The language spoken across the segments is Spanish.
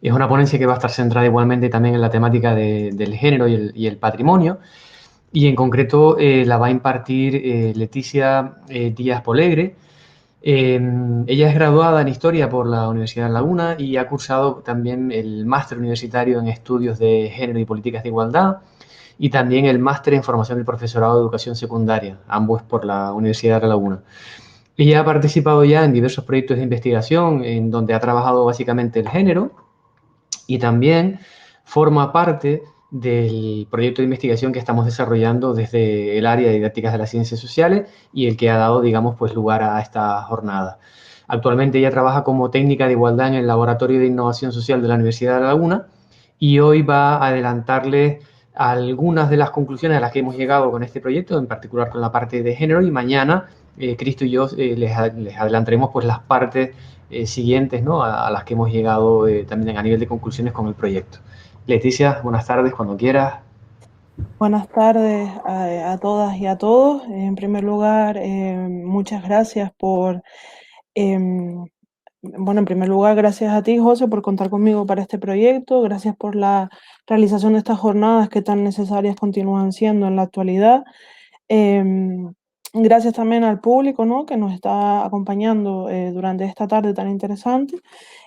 Es una ponencia que va a estar centrada igualmente también en la temática del género y el patrimonio. Y en concreto la va a impartir Leticia Díaz Polegre. Ella es graduada en Historia por la Universidad de La Laguna y ha cursado también el máster universitario en Estudios de Género y Políticas de Igualdad y también el máster en Formación del Profesorado de Educación Secundaria, ambos por la Universidad de La Laguna. Ella ha participado ya en diversos proyectos de investigación en donde ha trabajado básicamente el género y también forma parte del proyecto de investigación que estamos desarrollando desde el área de didácticas de las ciencias sociales y el que ha dado, digamos, pues lugar a esta jornada. Actualmente ella trabaja como técnica de igualdad en el Laboratorio de Innovación Social de la Universidad de La Laguna y hoy va a adelantarles algunas de las conclusiones a las que hemos llegado con este proyecto, en particular con la parte de género, y mañana Cristo y yo les adelantaremos pues las partes siguientes, ¿no? A las que hemos llegado también a nivel de conclusiones con el proyecto. Leticia, buenas tardes, cuando quieras. Buenas tardes a todas y a todos. En primer lugar, muchas gracias em, en primer lugar, gracias a ti, José, por contar conmigo para este proyecto. Gracias por la realización de estas jornadas que tan necesarias continúan siendo en la actualidad. Em, Gracias también al público, ¿no?, que nos está acompañando durante esta tarde tan interesante.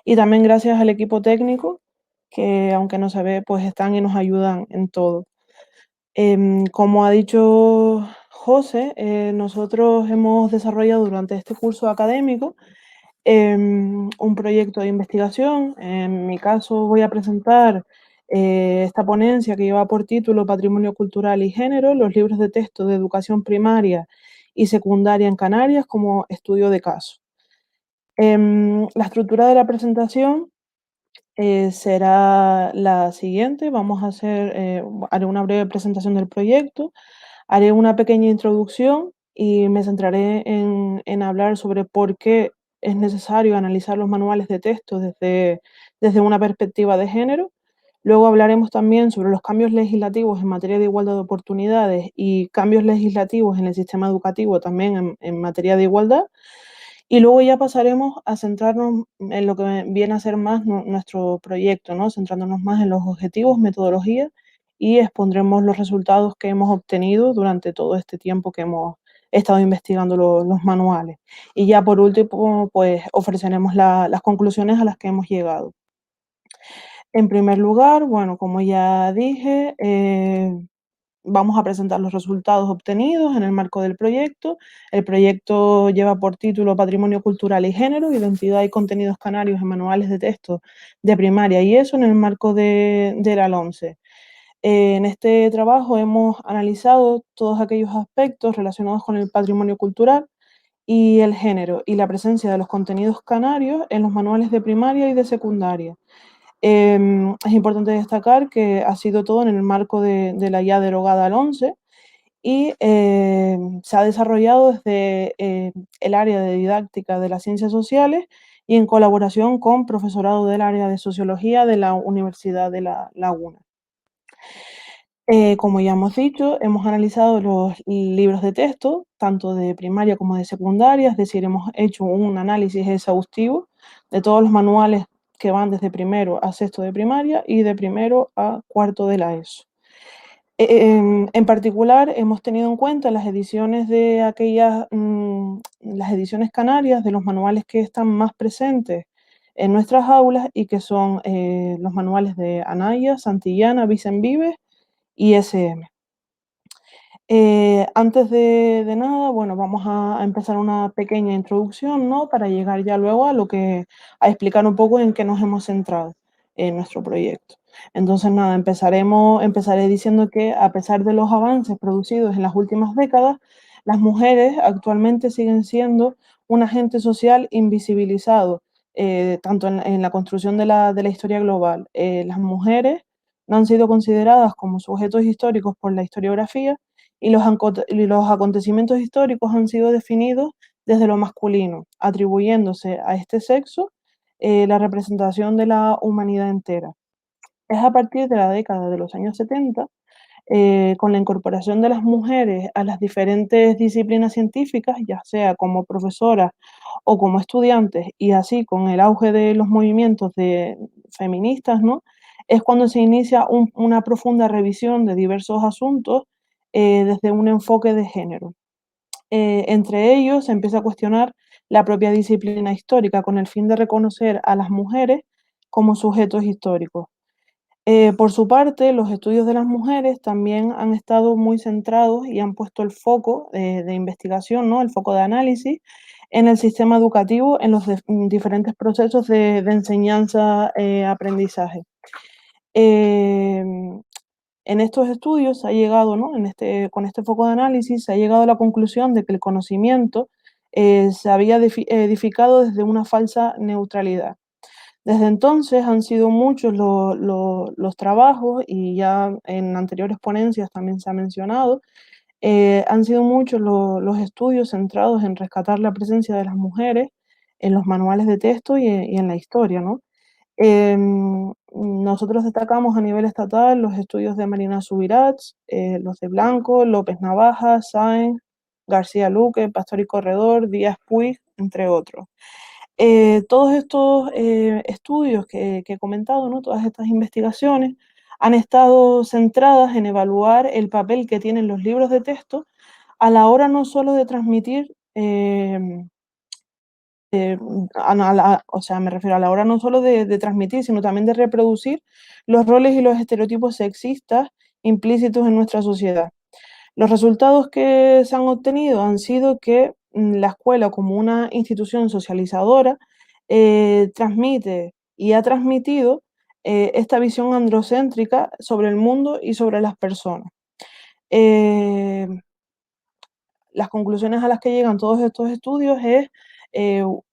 Y también gracias al equipo técnico, que aunque no se ve, pues están y nos ayudan en todo. Como ha dicho José, nosotros hemos desarrollado durante este curso académico un proyecto de investigación. En mi caso voy a presentar esta ponencia que lleva por título Patrimonio Cultural y Género, los libros de texto de educación primaria y secundaria en Canarias como estudio de caso. La estructura de la presentación será la siguiente. Haré una breve presentación del proyecto, haré una pequeña introducción y me centraré en hablar sobre por qué es necesario analizar los manuales de texto desde una perspectiva de género. Luego hablaremos también sobre los cambios legislativos en materia de igualdad de oportunidades y cambios legislativos en el sistema educativo también en materia de igualdad. Y luego ya pasaremos a centrarnos en lo que viene a ser más nuestro proyecto, ¿no? Centrándonos más en los objetivos, metodología, y expondremos los resultados que hemos obtenido durante todo este tiempo que hemos estado investigando los manuales. Y ya por último, pues ofreceremos las conclusiones a las que hemos llegado. En primer lugar, bueno, como ya dije, vamos a presentar los resultados obtenidos en el marco del proyecto. El proyecto lleva por título Patrimonio Cultural y Género, Identidad y Contenidos Canarios en Manuales de Texto de Primaria y eso en el marco de la LOMSE. En este trabajo hemos analizado todos aquellos aspectos relacionados con el patrimonio cultural y el género y la presencia de los contenidos canarios en los manuales de primaria y de secundaria. Es importante destacar que ha sido todo en el marco de la ya derogada LOMSE y se ha desarrollado desde el área de didáctica de las ciencias sociales y en colaboración con profesorado del área de sociología de la Universidad de La Laguna. Como ya hemos dicho, hemos analizado los libros de texto, tanto de primaria como de secundaria, es decir, hemos hecho un análisis exhaustivo de todos los manuales que van desde primero a sexto de primaria y de primero a cuarto de la ESO. En particular, hemos tenido en cuenta las ediciones de las ediciones canarias de los manuales que están más presentes en nuestras aulas y que son los manuales de Anaya, Santillana, Vicen Vives y SM. Antes de nada, bueno, vamos a empezar una pequeña introducción, ¿no? Para llegar ya luego a explicar un poco en qué nos hemos centrado en nuestro proyecto. Entonces, nada, empezaré diciendo que a pesar de los avances producidos en las últimas décadas, las mujeres actualmente siguen siendo un agente social invisibilizado, tanto en la construcción de la historia global. Las mujeres no han sido consideradas como sujetos históricos por la historiografía y los acontecimientos históricos han sido definidos desde lo masculino, atribuyéndose a este sexo la representación de la humanidad entera. Es a partir de la década de los años 70, con la incorporación de las mujeres a las diferentes disciplinas científicas, ya sea como profesoras o como estudiantes, y así con el auge de los movimientos feministas, ¿no? Es cuando se inicia una profunda revisión de diversos asuntos desde un enfoque de género. Entre ellos se empieza a cuestionar la propia disciplina histórica con el fin de reconocer a las mujeres como sujetos históricos. Por su parte, los estudios de las mujeres también han estado muy centrados y han puesto el foco de investigación, ¿no? El foco de análisis en el sistema educativo, en los diferentes procesos de enseñanza-aprendizaje. En estos estudios se ha llegado, ¿no? Con este foco de análisis, se ha llegado a la conclusión de que el conocimiento se había edificado desde una falsa neutralidad. Desde entonces han sido muchos los trabajos y ya en anteriores ponencias también se ha mencionado, han sido muchos los estudios centrados en rescatar la presencia de las mujeres en los manuales de texto y en la historia, ¿no? Nosotros destacamos a nivel estatal los estudios de Marina Subirats, los de Blanco, López Navaja, Sáenz, García Luque, Pastor y Corredor, Díaz Puig, entre otros. Todos estos estudios que he comentado, ¿no? Todas estas investigaciones han estado centradas en evaluar el papel que tienen los libros de texto a la hora no solo de transmitir, o sea, me refiero a la hora no solo de transmitir, sino también de reproducir los roles y los estereotipos sexistas implícitos en nuestra sociedad. Los resultados que se han obtenido han sido que la escuela, como una institución socializadora, transmite y ha transmitido esta visión androcéntrica sobre el mundo y sobre las personas. Eh, las conclusiones a las que llegan todos estos estudios es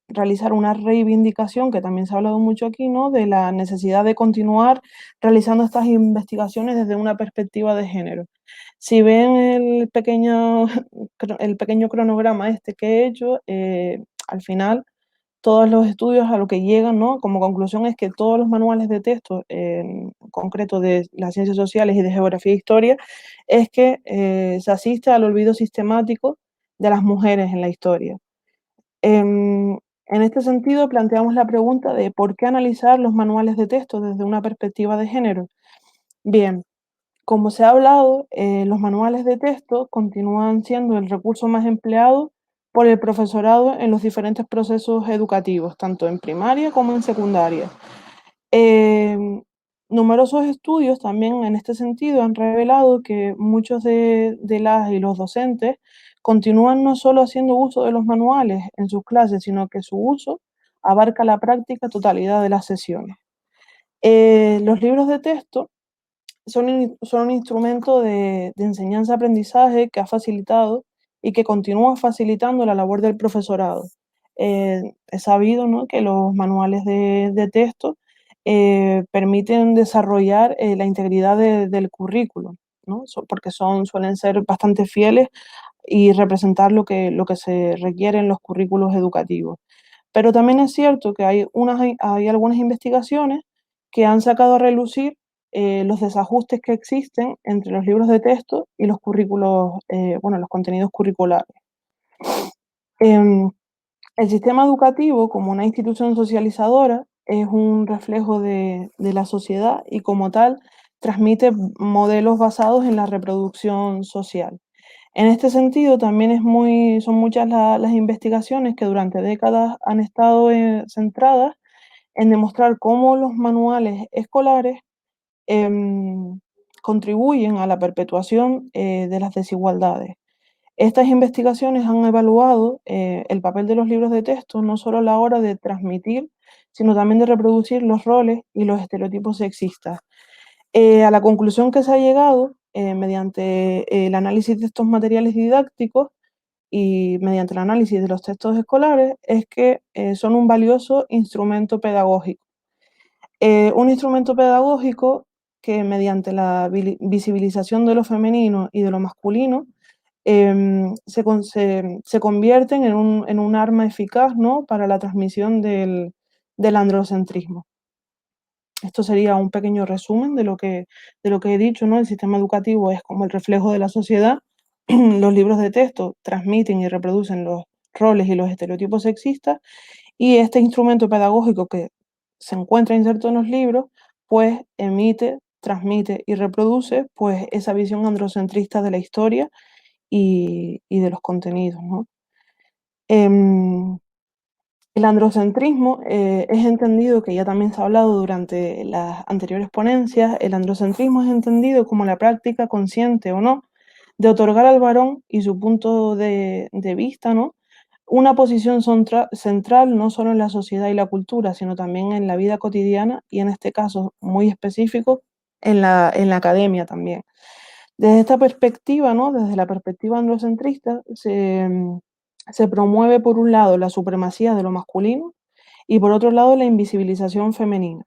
realizar una reivindicación, que también se ha hablado mucho aquí, ¿no? De la necesidad de continuar realizando estas investigaciones desde una perspectiva de género. Si ven el pequeño cronograma este que he hecho, al final todos los estudios a lo que llegan, ¿no? Como conclusión es que todos los manuales de texto, en concreto de las ciencias sociales y de geografía e historia, es que se asiste al olvido sistemático de las mujeres en la historia. En este sentido, planteamos la pregunta de por qué analizar los manuales de texto desde una perspectiva de género. Bien, como se ha hablado, los manuales de texto continúan siendo el recurso más empleado por el profesorado en los diferentes procesos educativos, tanto en primaria como en secundaria. Numerosos estudios también en este sentido han revelado que muchos de las y los docentes continúan no solo haciendo uso de los manuales en sus clases, sino que su uso abarca la práctica totalidad de las sesiones. Los libros de texto son un instrumento de enseñanza-aprendizaje que ha facilitado y que continúa facilitando la labor del profesorado. Es sabido, ¿no? Que los manuales de texto permiten desarrollar la integridad del currículo, ¿no? Porque suelen ser bastante fieles y representar lo que se requiere en los currículos educativos. Pero también es cierto que hay algunas investigaciones que han sacado a relucir los desajustes que existen entre los libros de texto y los currículos, bueno, los contenidos curriculares. Em, el sistema educativo, como una institución socializadora, es un reflejo de la sociedad y como tal transmite modelos basados en la reproducción social. En este sentido, también son muchas las investigaciones que durante décadas han estado centradas en demostrar cómo los manuales escolares contribuyen a la perpetuación de las desigualdades. Estas investigaciones han evaluado el papel de los libros de texto no solo a la hora de transmitir, sino también de reproducir los roles y los estereotipos sexistas. A la conclusión que se ha llegado mediante el análisis de estos materiales didácticos y mediante el análisis de los textos escolares es que son un valioso instrumento pedagógico. Un instrumento pedagógico que mediante la visibilización de lo femenino y de lo masculino se convierten en un arma eficaz, ¿no? Para la transmisión del androcentrismo. Esto sería un pequeño resumen de lo que he dicho, ¿no? El sistema educativo es como el reflejo de la sociedad. Los libros de texto transmiten y reproducen los roles y los estereotipos sexistas y este instrumento pedagógico que se encuentra inserto en los libros, pues emite, transmite y reproduce pues esa visión androcentrista de la historia y de los contenidos, ¿no? El androcentrismo es entendido, que ya también se ha hablado durante las anteriores ponencias, el androcentrismo es entendido como la práctica consciente o no de otorgar al varón y su punto de vista, ¿no? Una posición central no solo en la sociedad y la cultura, sino también en la vida cotidiana y en este caso muy específico en la academia también. Desde esta perspectiva, ¿no? Desde la perspectiva androcentrista, se promueve por un lado la supremacía de lo masculino y por otro lado la invisibilización femenina,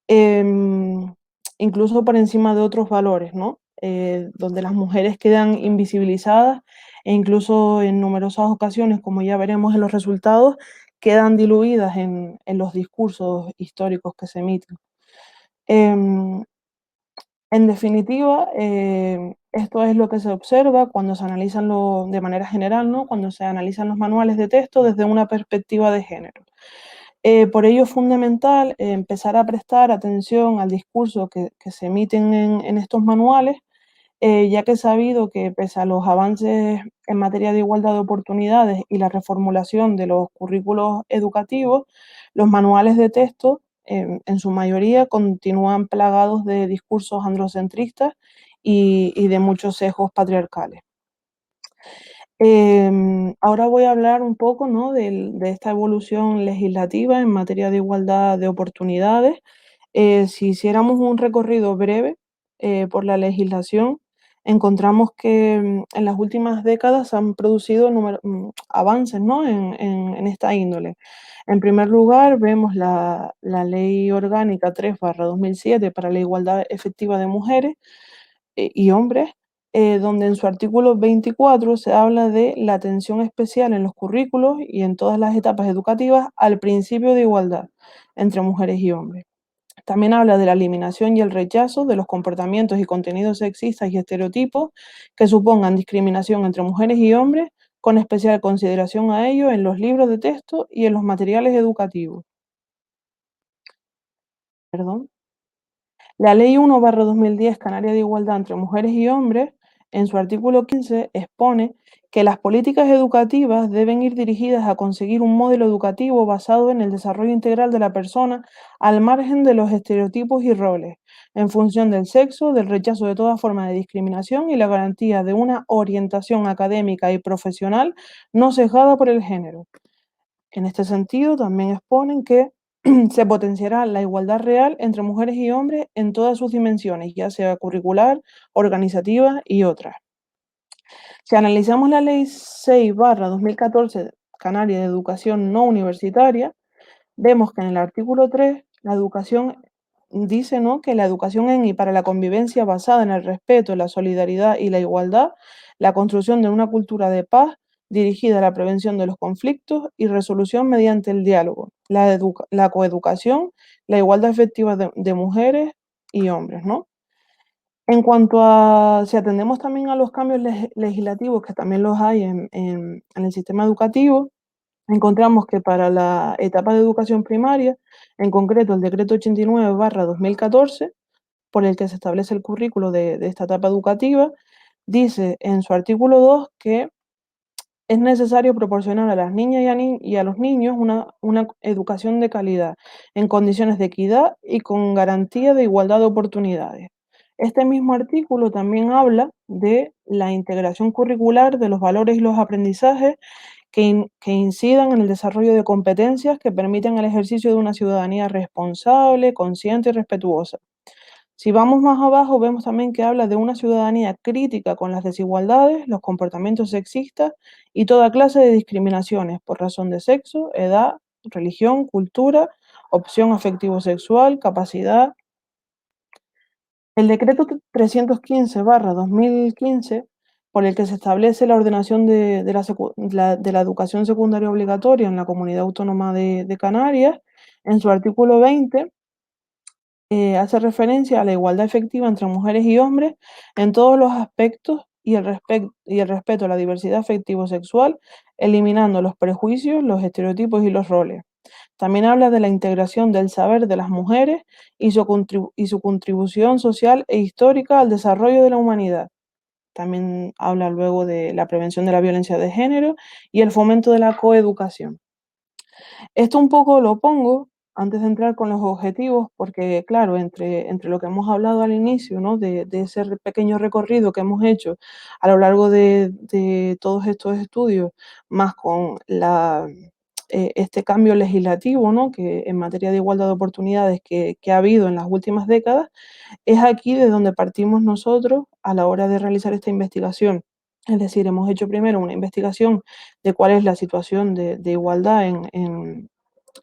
em, incluso por encima de otros valores, ¿no? Donde las mujeres quedan invisibilizadas e incluso en numerosas ocasiones, como ya veremos en los resultados, quedan diluidas en los discursos históricos que se emiten. Em, en definitiva, esto es lo que se observa cuando se analizan de manera general, ¿no? Cuando se analizan los manuales de texto desde una perspectiva de género. Por ello es fundamental empezar a prestar atención al discurso que se emiten en estos manuales, ya que es sabido que pese a los avances en materia de igualdad de oportunidades y la reformulación de los currículos educativos, los manuales de texto en su mayoría continúan plagados de discursos androcentristas y de muchos sesgos patriarcales. Ahora voy a hablar un poco, ¿no? De esta evolución legislativa en materia de igualdad de oportunidades. Si hiciéramos un recorrido breve por la legislación, encontramos que en las últimas décadas se han producido avances, ¿no? en esta índole. En primer lugar, vemos la Ley Orgánica 3/2007 para la igualdad efectiva de mujeres y hombres, donde en su artículo 24 se habla de la atención especial en los currículos y en todas las etapas educativas al principio de igualdad entre mujeres y hombres. También habla de la eliminación y el rechazo de los comportamientos y contenidos sexistas y estereotipos que supongan discriminación entre mujeres y hombres, con especial consideración a ello en los libros de texto y en los materiales educativos. Perdón. La Ley 1/2010 Canaria de Igualdad entre Mujeres y Hombres, en su artículo 15, expone que las políticas educativas deben ir dirigidas a conseguir un modelo educativo basado en el desarrollo integral de la persona al margen de los estereotipos y roles, en función del sexo, del rechazo de toda forma de discriminación y la garantía de una orientación académica y profesional no sesgada por el género. En este sentido, también exponen que se potenciará la igualdad real entre mujeres y hombres en todas sus dimensiones, ya sea curricular, organizativa y otras. Si analizamos la Ley 6/2014 Canaria de Educación No Universitaria, vemos que en el artículo 3 la educación dice, ¿no?, que la educación en y para la convivencia basada en el respeto, la solidaridad y la igualdad, la construcción de una cultura de paz dirigida a la prevención de los conflictos y resolución mediante el diálogo, la coeducación, la igualdad efectiva de mujeres y hombres, ¿no? En cuanto a, si atendemos también a los cambios legislativos, que también los hay en el sistema educativo, encontramos que para la etapa de educación primaria, en concreto el decreto 89/2014, por el que se establece el currículo de esta etapa educativa, dice en su artículo 2 que es necesario proporcionar a las niñas y a los niños una educación de calidad, en condiciones de equidad y con garantía de igualdad de oportunidades. Este mismo artículo también habla de la integración curricular de los valores y los aprendizajes que incidan en el desarrollo de competencias que permitan el ejercicio de una ciudadanía responsable, consciente y respetuosa. Si vamos más abajo, vemos también que habla de una ciudadanía crítica con las desigualdades, los comportamientos sexistas y toda clase de discriminaciones por razón de sexo, edad, religión, cultura, opción afectivo-sexual, capacidad. El decreto 315/2015, por el que se establece la ordenación de la educación secundaria obligatoria en la Comunidad Autónoma de Canarias, en su artículo 20, hace referencia a la igualdad efectiva entre mujeres y hombres en todos los aspectos y el respeto a la diversidad afectivo-sexual, eliminando los prejuicios, los estereotipos y los roles. También habla de la integración del saber de las mujeres y su contribución social e histórica al desarrollo de la humanidad. También habla luego de la prevención de la violencia de género y el fomento de la coeducación. Esto un poco lo pongo antes de entrar con los objetivos, porque claro, entre lo que hemos hablado al inicio, ¿no? De ese pequeño recorrido que hemos hecho a lo largo de todos estos estudios, más con este cambio legislativo, ¿no? Que en materia de igualdad de oportunidades que ha habido en las últimas décadas, es aquí de donde partimos nosotros a la hora de realizar esta investigación. Es decir, hemos hecho primero una investigación de cuál es la situación de igualdad en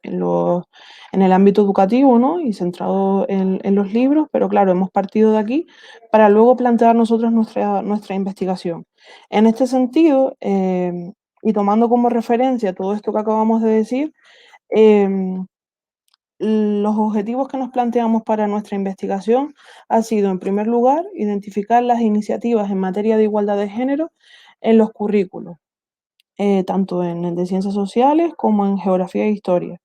los- en el ámbito educativo, ¿no? Y centrado en los libros, pero claro, hemos partido de aquí para luego plantear nosotros nuestra investigación. En este sentido, y tomando como referencia todo esto que acabamos de decir, em, los objetivos que nos planteamos para nuestra investigación ha sido, en primer lugar, identificar las iniciativas en materia de igualdad de género en los currículos, tanto en el de ciencias sociales como en geografía e historia.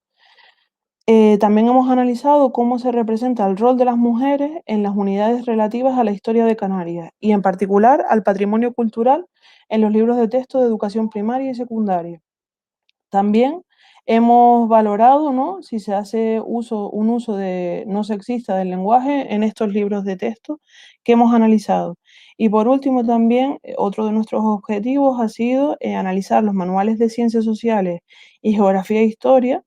También hemos analizado cómo se representa el rol de las mujeres en las unidades relativas a la historia de Canarias y en particular al patrimonio cultural en los libros de texto de educación primaria y secundaria. También hemos valorado, ¿no? Si se hace un uso no sexista del lenguaje en estos libros de texto que hemos analizado. Y por último también, otro de nuestros objetivos ha sido analizar los manuales de ciencias sociales y geografía e historia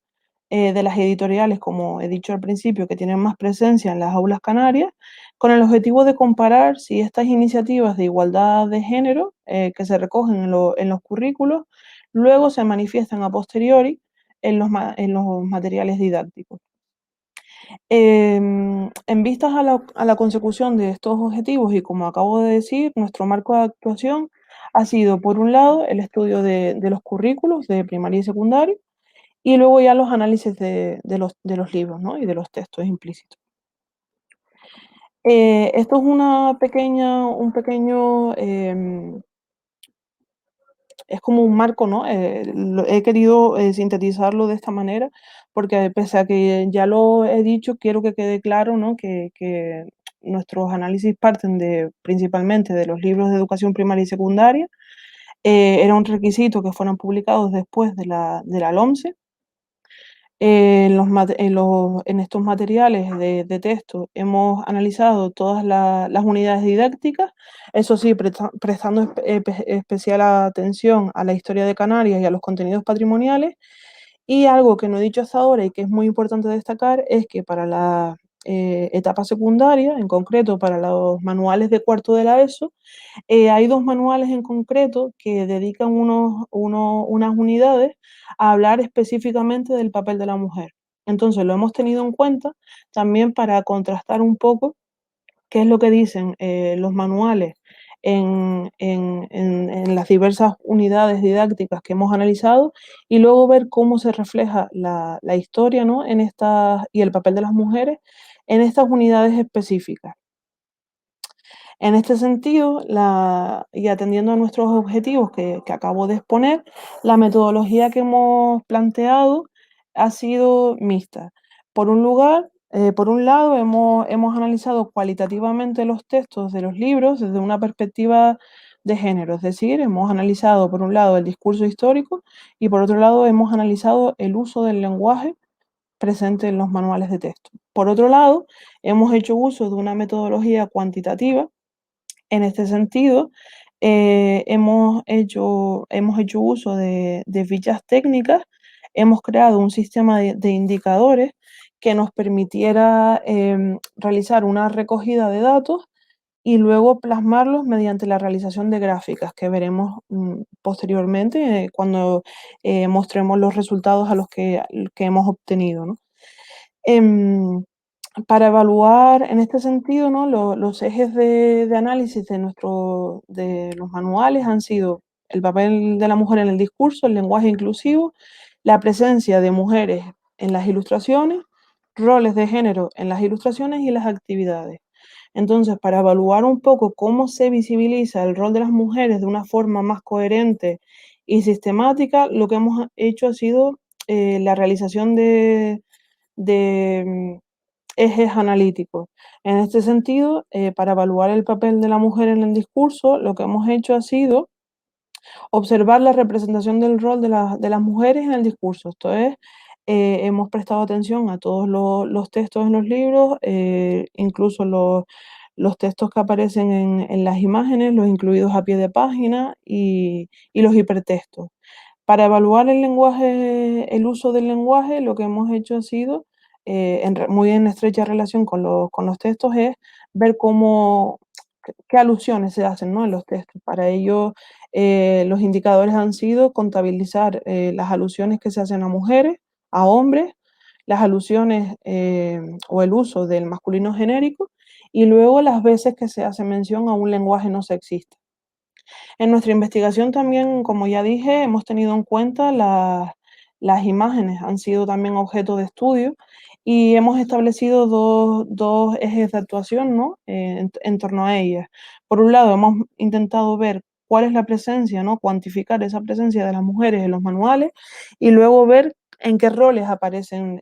de las editoriales, como he dicho al principio, que tienen más presencia en las aulas canarias, con el objetivo de comparar si estas iniciativas de igualdad de género que se recogen en los currículos luego se manifiestan a posteriori en los materiales didácticos. En vistas a la consecución de estos objetivos y como acabo de decir, nuestro marco de actuación ha sido, por un lado, el estudio de los currículos de primaria y secundaria, y luego ya los análisis de los libros, ¿no? Y de los textos implícitos. Esto es un pequeño, es como un marco, ¿no? He querido sintetizarlo de esta manera porque pese a que ya lo he dicho, quiero que quede claro, ¿no? Que nuestros análisis parten principalmente de los libros de educación primaria y secundaria. Era un requisito que fueran publicados después de la LOMSE. En estos materiales de texto hemos analizado todas las unidades didácticas, eso sí, prestando especial atención a la historia de Canarias y a los contenidos patrimoniales. Y algo que no he dicho hasta ahora y que es muy importante destacar es que para la etapa secundaria, en concreto para los manuales de cuarto de la ESO, hay dos manuales en concreto que dedican unas unidades a hablar específicamente del papel de la mujer. Entonces lo hemos tenido en cuenta también para contrastar un poco qué es lo que dicen los manuales en las diversas unidades didácticas que hemos analizado y luego ver cómo se refleja la historia, ¿no? Y el papel de las mujeres en estas unidades específicas. En este sentido, y atendiendo a nuestros objetivos que acabo de exponer, la metodología que hemos planteado ha sido mixta. Por un lado, hemos analizado cualitativamente los textos de los libros desde una perspectiva de género, es decir, hemos analizado por un lado el discurso histórico y por otro lado hemos analizado el uso del lenguaje presente en los manuales de texto. Por otro lado, hemos hecho uso de una metodología cuantitativa. En este sentido, hemos hecho uso de fichas técnicas, hemos creado un sistema de indicadores que nos permitiera realizar una recogida de datos y luego plasmarlos mediante la realización de gráficas que veremos posteriormente cuando mostremos los resultados que hemos obtenido, ¿no? Em, para evaluar en este sentido, ¿no? Los ejes de análisis de los manuales han sido el papel de la mujer en el discurso, el lenguaje inclusivo, la presencia de mujeres en las ilustraciones, roles de género en las ilustraciones y las actividades. Entonces, para evaluar un poco cómo se visibiliza el rol de las mujeres de una forma más coherente y sistemática, lo que hemos hecho ha sido la realización de ejes analíticos. En este sentido, para evaluar el papel de la mujer en el discurso, lo que hemos hecho ha sido observar la representación del rol de las mujeres en el discurso. Esto es, hemos prestado atención a todos los textos en los libros, incluso los textos que aparecen en las imágenes, los incluidos a pie de página y los hipertextos. Para evaluar el lenguaje, el uso del lenguaje, lo que hemos hecho ha sido, muy en estrecha relación con los textos, es ver qué alusiones se hacen, ¿no?, en los textos. Para ello, los indicadores han sido contabilizar las alusiones que se hacen a mujeres, a hombres, las alusiones o el uso del masculino genérico y luego las veces que se hace mención a un lenguaje no sexista. En nuestra investigación también, como ya dije, hemos tenido en cuenta las imágenes, han sido también objeto de estudio y hemos establecido dos ejes de actuación, ¿no?, en torno a ellas. Por un lado, hemos intentado ver cuál es la presencia, ¿no?, cuantificar esa presencia de las mujeres en los manuales y luego ver en qué roles aparecen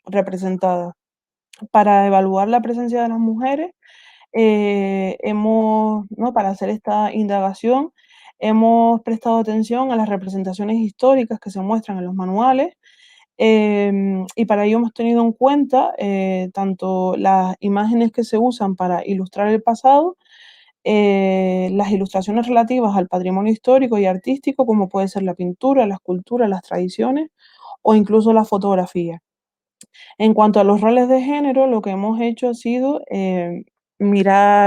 representadas. Para evaluar la presencia de las mujeres, ¿no?, para hacer esta indagación, hemos prestado atención a las representaciones históricas que se muestran en los manuales, y para ello hemos tenido en cuenta tanto las imágenes que se usan para ilustrar el pasado, las ilustraciones relativas al patrimonio histórico y artístico, como puede ser la pintura, la escultura, las tradiciones o incluso la fotografía. En cuanto a los roles de género, lo que hemos hecho ha sido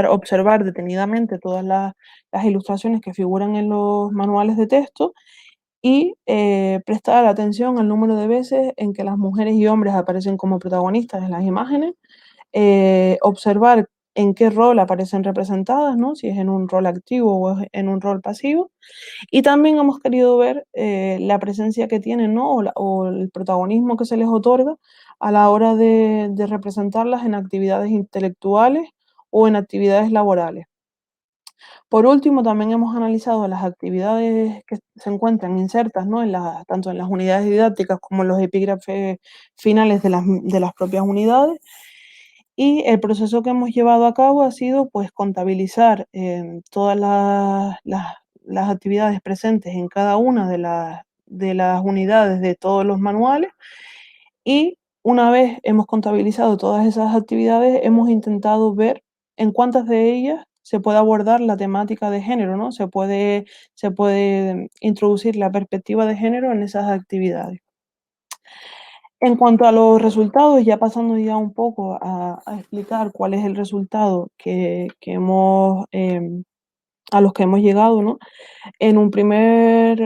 observar detenidamente todas las ilustraciones que figuran en los manuales de texto y prestar atención al número de veces en que las mujeres y hombres aparecen como protagonistas en las imágenes, observar en qué rol aparecen representadas, ¿no?, si es en un rol activo o es en un rol pasivo, y también hemos querido ver la presencia que tienen, ¿no?, o el protagonismo que se les otorga a la hora de representarlas en actividades intelectuales o en actividades laborales. Por último, también hemos analizado las actividades que se encuentran insertas, ¿no?, tanto en las unidades didácticas como en los epígrafes finales de las propias unidades. Y el proceso que hemos llevado a cabo ha sido, pues, contabilizar todas las actividades presentes en cada una de las unidades de todos los manuales y una vez hemos contabilizado todas esas actividades, hemos intentado ver en cuántas de ellas se puede abordar la temática de género, ¿no? Se puede introducir la perspectiva de género en esas actividades. En cuanto a los resultados, ya pasando ya un poco a explicar cuál es el resultado a los que hemos llegado, ¿no? En un primer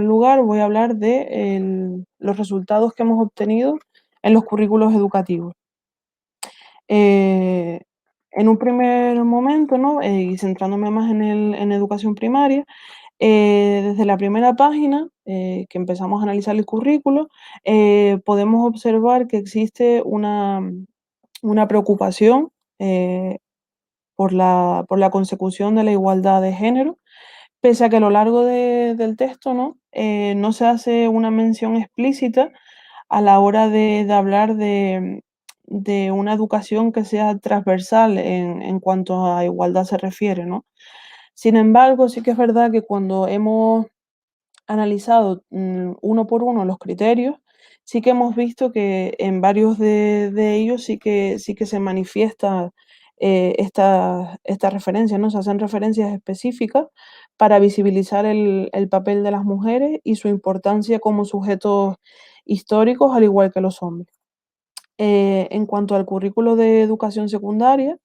lugar voy a hablar de los resultados que hemos obtenido en los currículos educativos. Eh, en un primer momento, ¿no?, y centrándome más en educación primaria, desde la primera página, que empezamos a analizar el currículo, podemos observar que existe una preocupación por la consecución de la igualdad de género, pese a que a lo largo del texto, ¿no?, no se hace una mención explícita a la hora de hablar de una educación que sea transversal en cuanto a igualdad se refiere, ¿no? Sin embargo, sí que es verdad que cuando hemos analizado uno por uno los criterios, sí que hemos visto que en varios de ellos sí que se manifiesta esta referencia, ¿no? Se hacen referencias específicas para visibilizar el papel de las mujeres y su importancia como sujetos históricos, al igual que los hombres. En cuanto al currículo de educación secundaria,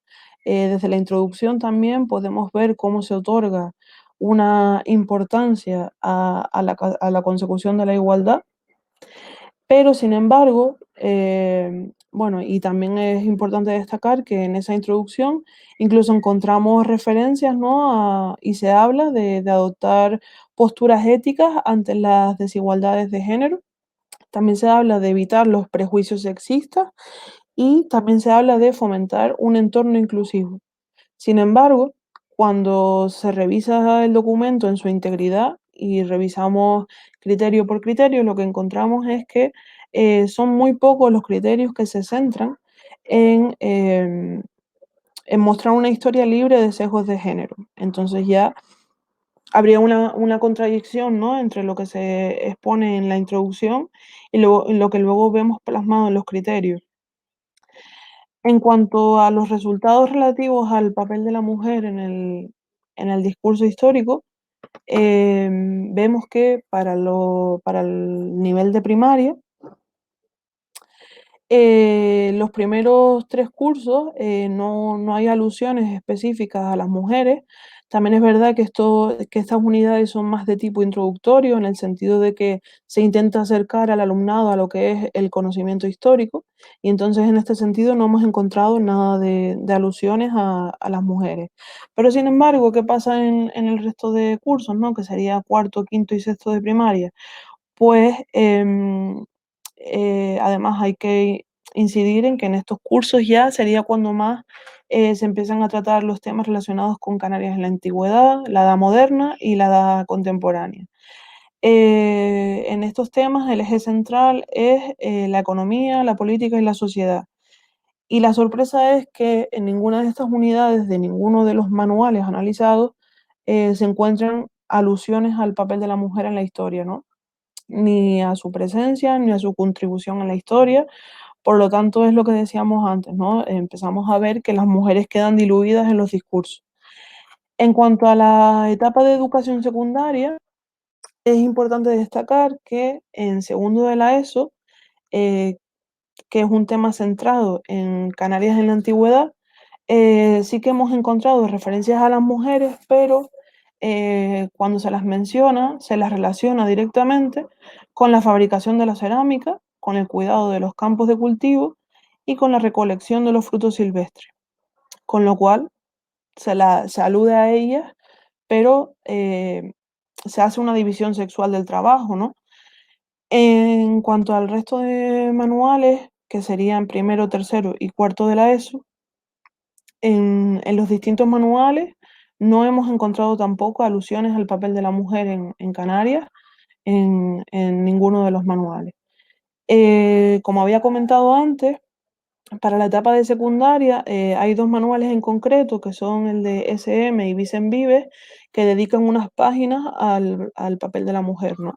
desde la introducción también podemos ver cómo se otorga una importancia a la consecución de la igualdad, pero sin embargo, bueno, y también es importante destacar que en esa introducción incluso encontramos referencias, ¿no?, y se habla de adoptar posturas éticas ante las desigualdades de género. También se habla de evitar los prejuicios sexistas y también se habla de fomentar un entorno inclusivo. Sin embargo, cuando se revisa el documento en su integridad y revisamos criterio por criterio, lo que encontramos es que son muy pocos los criterios que se centran en mostrar una historia libre de sesgos de género. Entonces ya habría una contradicción, ¿no?, entre lo que se expone en la introducción y lo que luego vemos plasmado en los criterios. En cuanto a los resultados relativos al papel de la mujer en el discurso histórico, vemos que para el nivel de primaria, los primeros 3 cursos, no hay alusiones específicas a las mujeres. También es verdad que estas unidades son más de tipo introductorio, en el sentido de que se intenta acercar al alumnado a lo que es el conocimiento histórico, y entonces en este sentido no hemos encontrado nada de alusiones a las mujeres. Pero sin embargo, ¿qué pasa en el resto de cursos, no? Que sería cuarto, quinto y sexto de primaria. Pues, además hay que incidir en que en estos cursos ya sería cuando más se empiezan a tratar los temas relacionados con Canarias en la antigüedad, la edad moderna y la edad contemporánea. En estos temas el eje central es la economía, la política y la sociedad. Y la sorpresa es que en ninguna de estas unidades, de ninguno de los manuales analizados, se encuentran alusiones al papel de la mujer en la historia, ¿no? Ni a su presencia, ni a su contribución en la historia. Por lo tanto, es lo que decíamos antes, ¿no? Empezamos a ver que las mujeres quedan diluidas en los discursos. En cuanto a la etapa de educación secundaria, es importante destacar que en segundo de la ESO, eh, que es un tema centrado en Canarias en la antigüedad, sí que hemos encontrado referencias a las mujeres, pero cuando se las menciona, se las relaciona directamente con la fabricación de la cerámica, con el cuidado de los campos de cultivo y con la recolección de los frutos silvestres. Con lo cual, se alude a ellas, pero se hace una división sexual del trabajo, ¿no? En cuanto al resto de manuales, que serían primero, tercero y cuarto de la ESO, en los distintos manuales no hemos encontrado tampoco alusiones al papel de la mujer en Canarias en ninguno de los manuales. Como había comentado antes, para la etapa de secundaria hay 2 manuales en concreto, que son el de SM y Vicen Vives, que dedican unas páginas al papel de la mujer, ¿no?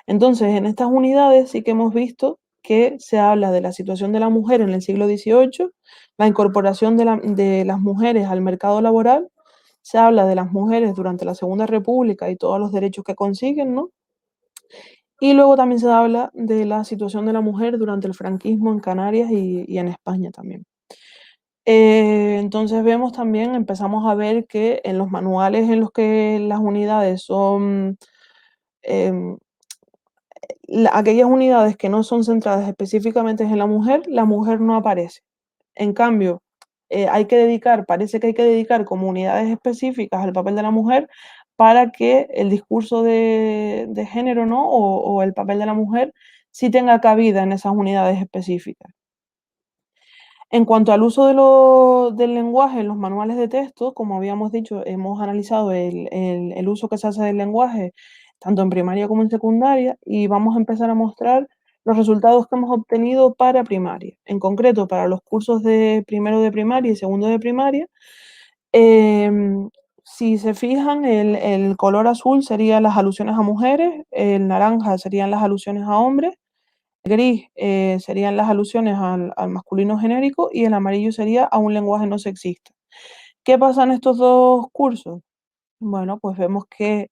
Entonces, en estas unidades sí que hemos visto que se habla de la situación de la mujer en el siglo XVIII, la incorporación de las mujeres al mercado laboral, se habla de las mujeres durante la Segunda República y todos los derechos que consiguen, ¿no? Y luego también se habla de la situación de la mujer durante el franquismo en Canarias y en España también. Entonces vemos también, empezamos a ver que en los manuales en los que las unidades son, em, aquellas unidades que no son centradas específicamente en la mujer no aparece. En cambio, parece que hay que dedicar como unidades específicas al papel de la mujer para que el discurso de género, ¿no? O el papel de la mujer sí tenga cabida en esas unidades específicas. En cuanto al uso del lenguaje en los manuales de texto, como habíamos dicho, hemos analizado el uso que se hace del lenguaje tanto en primaria como en secundaria y vamos a empezar a mostrar los resultados que hemos obtenido para primaria. En concreto, para los cursos de primero de primaria y segundo de primaria, em, si se fijan, el color azul serían las alusiones a mujeres, el naranja serían las alusiones a hombres, gris serían las alusiones al masculino genérico y el amarillo sería a un lenguaje no sexista. ¿Qué pasa en estos 2 cursos? Bueno, pues vemos que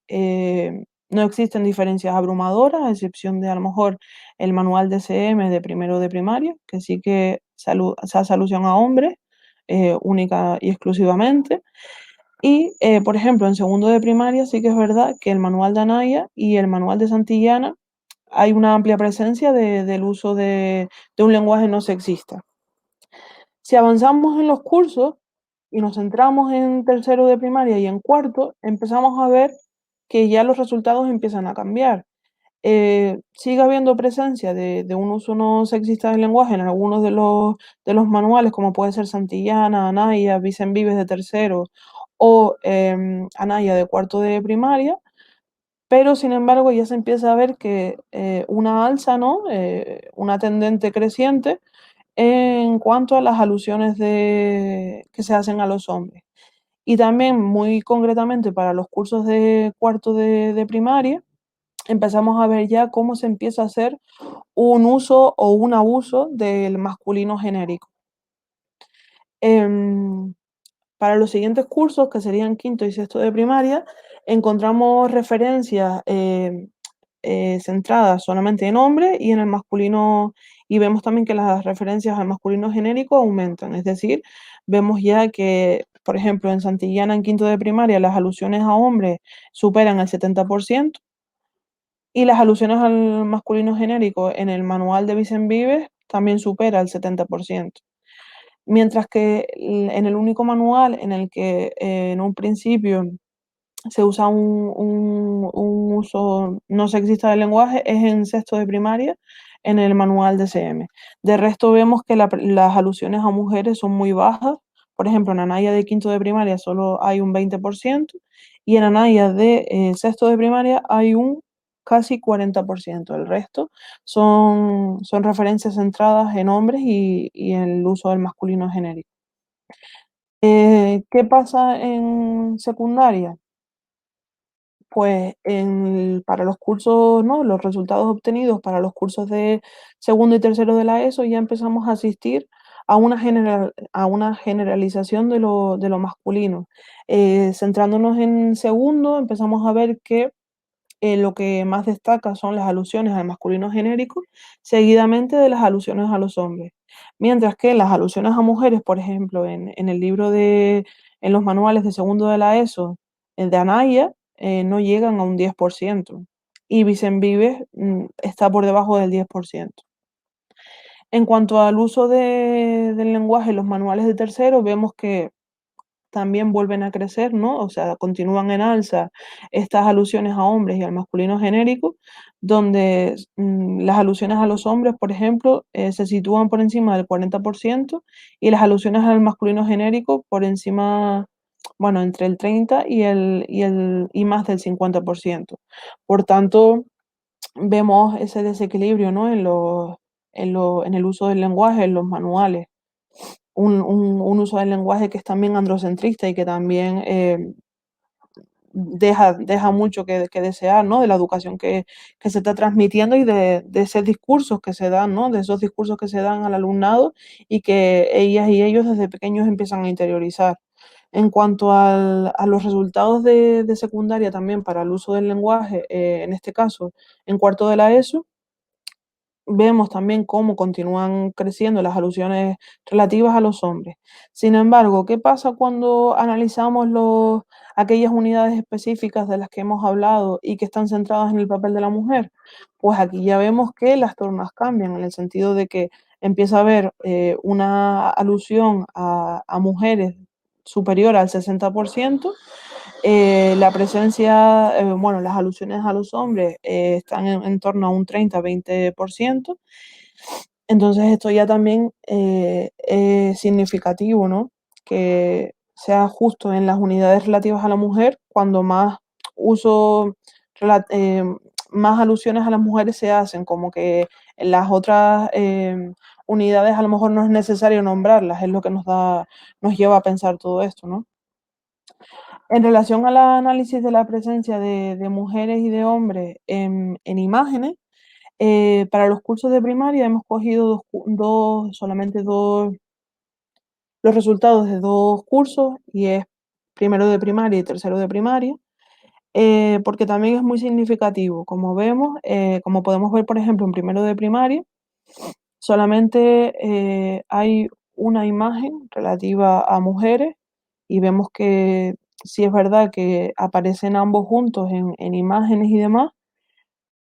no existen diferencias abrumadoras, a excepción de a lo mejor el manual de CM de primero de primaria, que sí que se hace alusión a hombres, única y exclusivamente. Y, por ejemplo, en segundo de primaria sí que es verdad que el manual de Anaya y el manual de Santillana hay una amplia presencia del uso de un lenguaje no sexista. Si avanzamos en los cursos y nos centramos en tercero de primaria y en cuarto, empezamos a ver que ya los resultados empiezan a cambiar. Sigue habiendo presencia de un uso no sexista del lenguaje en algunos de los manuales, como puede ser Santillana, Anaya, Vicen Vives de tercero o Anaya de cuarto de primaria, pero sin embargo ya se empieza a ver que una alza, ¿no? Una tendente creciente en cuanto a las alusiones que se hacen a los hombres. Y también muy concretamente para los cursos de cuarto de primaria, empezamos a ver ya cómo se empieza a hacer un uso o un abuso del masculino genérico. Em, para los siguientes cursos, que serían quinto y sexto de primaria, encontramos referencias centradas solamente en hombres y en el masculino, y vemos también que las referencias al masculino genérico aumentan, es decir, vemos ya que, por ejemplo, en Santillana en quinto de primaria las alusiones a hombres superan el 70% y las alusiones al masculino genérico en el manual de Vicen Vives también supera el 70%. Mientras que en el único manual en el que en un principio se usa un uso no sexista del lenguaje es en sexto de primaria, en el manual de CM. De resto vemos que las alusiones a mujeres son muy bajas. Por ejemplo, en Anaya de quinto de primaria solo hay un 20% y en Anaya de sexto de primaria hay un casi 40%. El resto son referencias centradas en hombres y en el uso del masculino genérico. ¿Qué pasa en secundaria? Pues para los cursos, ¿no? Los resultados obtenidos para los cursos de segundo y tercero de la ESO ya empezamos a asistir a una generalización de lo masculino. Centrándonos en segundo, empezamos a ver que lo que más destaca son las alusiones al masculino genérico, seguidamente de las alusiones a los hombres. Mientras que las alusiones a mujeres, por ejemplo, en el libro en los manuales de segundo de la ESO, el de Anaya, no llegan a un 10%. Y Vicen Vives está por debajo del 10%. En cuanto al uso del lenguaje en los manuales de tercero, vemos que también vuelven a crecer, ¿no? O sea, continúan en alza estas alusiones a hombres y al masculino genérico, donde las alusiones a los hombres, por ejemplo, se sitúan por encima del 40% y las alusiones al masculino genérico por encima, bueno, entre el 30 y más del 50%. Por tanto, vemos ese desequilibrio, ¿no? En el uso del lenguaje, en los manuales un uso del lenguaje que es también androcentrista y que también deja mucho que desear, ¿no? De la educación que se está transmitiendo y de esos discursos que se dan, ¿no? De esos discursos que se dan al alumnado y que ellas y ellos desde pequeños empiezan a interiorizar. En cuanto a los resultados de secundaria también para el uso del lenguaje, en este caso en cuarto de la ESO, vemos también cómo continúan creciendo las alusiones relativas a los hombres. Sin embargo, ¿qué pasa cuando analizamos aquellas unidades específicas de las que hemos hablado y que están centradas en el papel de la mujer? Pues aquí ya vemos que las tornas cambian en el sentido de que empieza a haber una alusión a mujeres superior al 60%. La presencia, bueno, las alusiones a los hombres están en torno a un 30-20%. Entonces esto ya también es significativo, ¿no? Que sea justo en las unidades relativas a la mujer cuando más uso, más alusiones a las mujeres se hacen, como que en las otras unidades a lo mejor no es necesario nombrarlas, es lo que nos lleva a pensar todo esto, ¿no? En relación al análisis de la presencia de mujeres y de hombres en imágenes, para los cursos de primaria hemos cogido solamente los resultados de dos cursos, y es primero de primaria y tercero de primaria, porque también es muy significativo. Como vemos, como podemos ver, por ejemplo, en primero de primaria, solamente hay una imagen relativa a mujeres y vemos que sí es verdad que aparecen ambos juntos en imágenes y demás,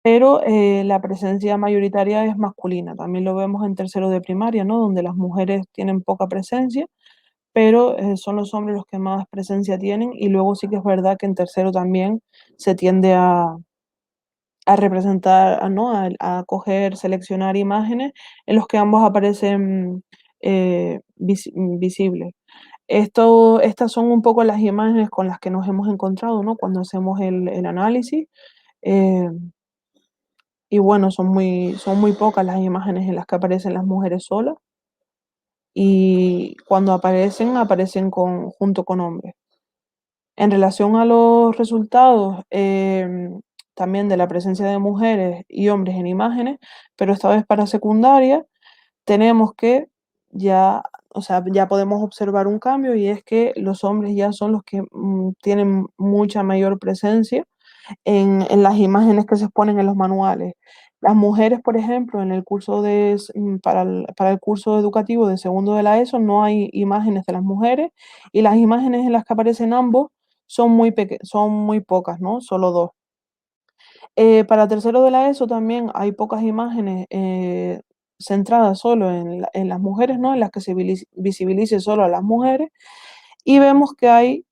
pero la presencia mayoritaria es masculina. También lo vemos en tercero de primaria, ¿no? Donde las mujeres tienen poca presencia, pero son los hombres los que más presencia tienen. Y luego sí que es verdad que en tercero también se tiende a representar, ¿no? A coger, seleccionar imágenes en los que ambos aparecen visibles. Estas son un poco las imágenes con las que nos hemos encontrado, ¿no? Cuando hacemos el análisis. Eh, y bueno, son muy pocas las imágenes en las que aparecen las mujeres solas y cuando aparecen, aparecen junto con hombres. En relación a los resultados, también de la presencia de mujeres y hombres en imágenes, pero esta vez para secundaria, tenemos que ya, o sea, ya podemos observar un cambio y es que los hombres ya son los que tienen mucha mayor presencia en las imágenes que se exponen en los manuales. Las mujeres, por ejemplo, en el curso para el curso educativo de segundo de la ESO no hay imágenes de las mujeres y las imágenes en las que aparecen ambos son muy pocas, ¿no? Solo dos. Para tercero de la ESO también hay pocas imágenes centradas solo en las mujeres, ¿no? En las que se visibilice solo a las mujeres y vemos que hay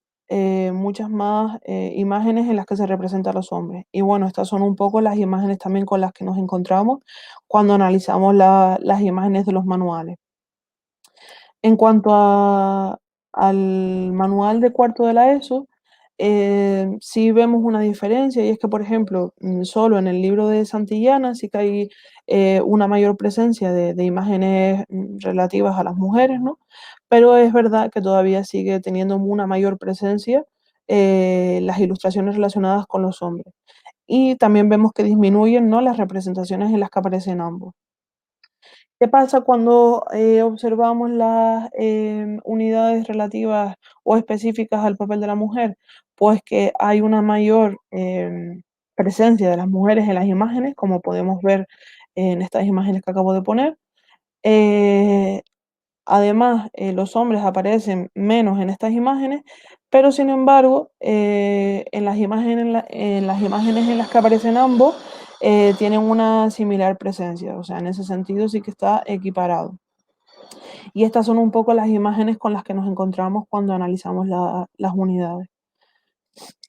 muchas más imágenes en las que se representan a los hombres. Y bueno, estas son un poco las imágenes también con las que nos encontramos cuando analizamos las imágenes de los manuales. En cuanto al manual de cuarto de la ESO, sí vemos una diferencia y es que, por ejemplo, solo en el libro de Santillana sí que hay una mayor presencia de imágenes relativas a las mujeres, ¿no? Pero es verdad que todavía sigue teniendo una mayor presencia las ilustraciones relacionadas con los hombres. Y también vemos que disminuyen, ¿no?, las representaciones en las que aparecen ambos. ¿Qué pasa cuando observamos las unidades relativas o específicas al papel de la mujer? Pues que hay una mayor presencia de las mujeres en las imágenes, como podemos ver en estas imágenes que acabo de poner. Eh, Además, los hombres aparecen menos en estas imágenes, pero sin embargo, en las imágenes en las que aparecen ambos, tienen una similar presencia, o sea, en ese sentido sí que está equiparado. Y estas son un poco las imágenes con las que nos encontramos cuando analizamos las unidades.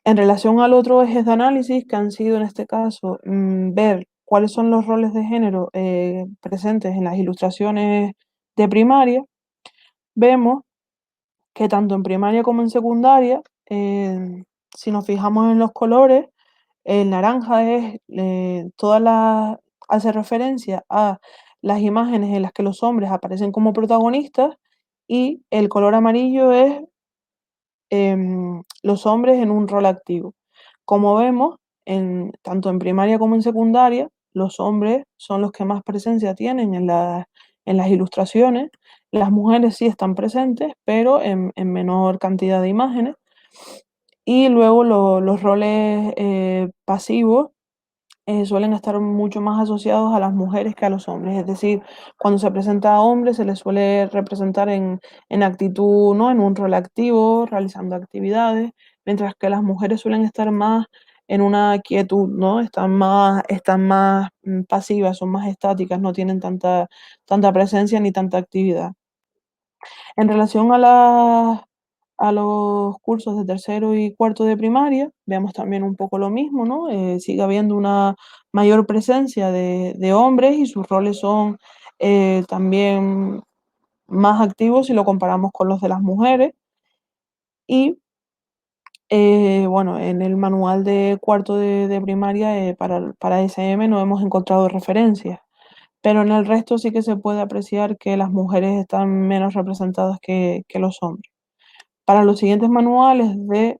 En relación al otro eje de análisis, que han sido en este caso ver cuáles son los roles de género presentes en las ilustraciones de primaria, vemos que tanto en primaria como en secundaria, si nos fijamos en los colores, el naranja hace referencia a las imágenes en las que los hombres aparecen como protagonistas y el color amarillo es los hombres en un rol activo. Como vemos, tanto en primaria como en secundaria, los hombres son los que más presencia tienen en las ilustraciones. Las mujeres sí están presentes, pero en menor cantidad de imágenes. Y luego los roles pasivos suelen estar mucho más asociados a las mujeres que a los hombres. Es decir, cuando se presenta a hombres se les suele representar en actitud, ¿no?, en un rol activo, realizando actividades, mientras que las mujeres suelen estar más en una quietud, ¿no? Están más pasivas, son más estáticas, no tienen tanta presencia ni tanta actividad. En relación a los cursos de tercero y cuarto de primaria, vemos también un poco lo mismo, ¿no? Sigue habiendo una mayor presencia de hombres y sus roles son también más activos si lo comparamos con los de las mujeres. Y bueno, en el manual de cuarto de primaria para SM no hemos encontrado referencias, pero en el resto sí que se puede apreciar que las mujeres están menos representadas que los hombres. Para los siguientes manuales de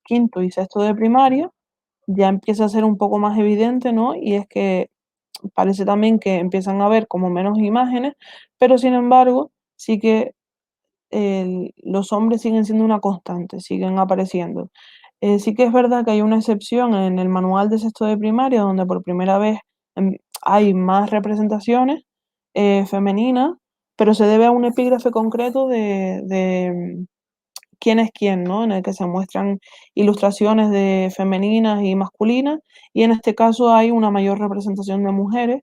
quinto y sexto de primaria, ya empieza a ser un poco más evidente, ¿no? Y es que parece también que empiezan a haber como menos imágenes, pero sin embargo, sí que los hombres siguen siendo una constante, siguen apareciendo. Sí que es verdad que hay una excepción en el manual de sexto de primaria, donde por primera vez hay más representaciones femeninas, pero se debe a un epígrafe concreto de quién es quién, ¿no? En el que se muestran ilustraciones de femeninas y masculinas, y en este caso hay una mayor representación de mujeres,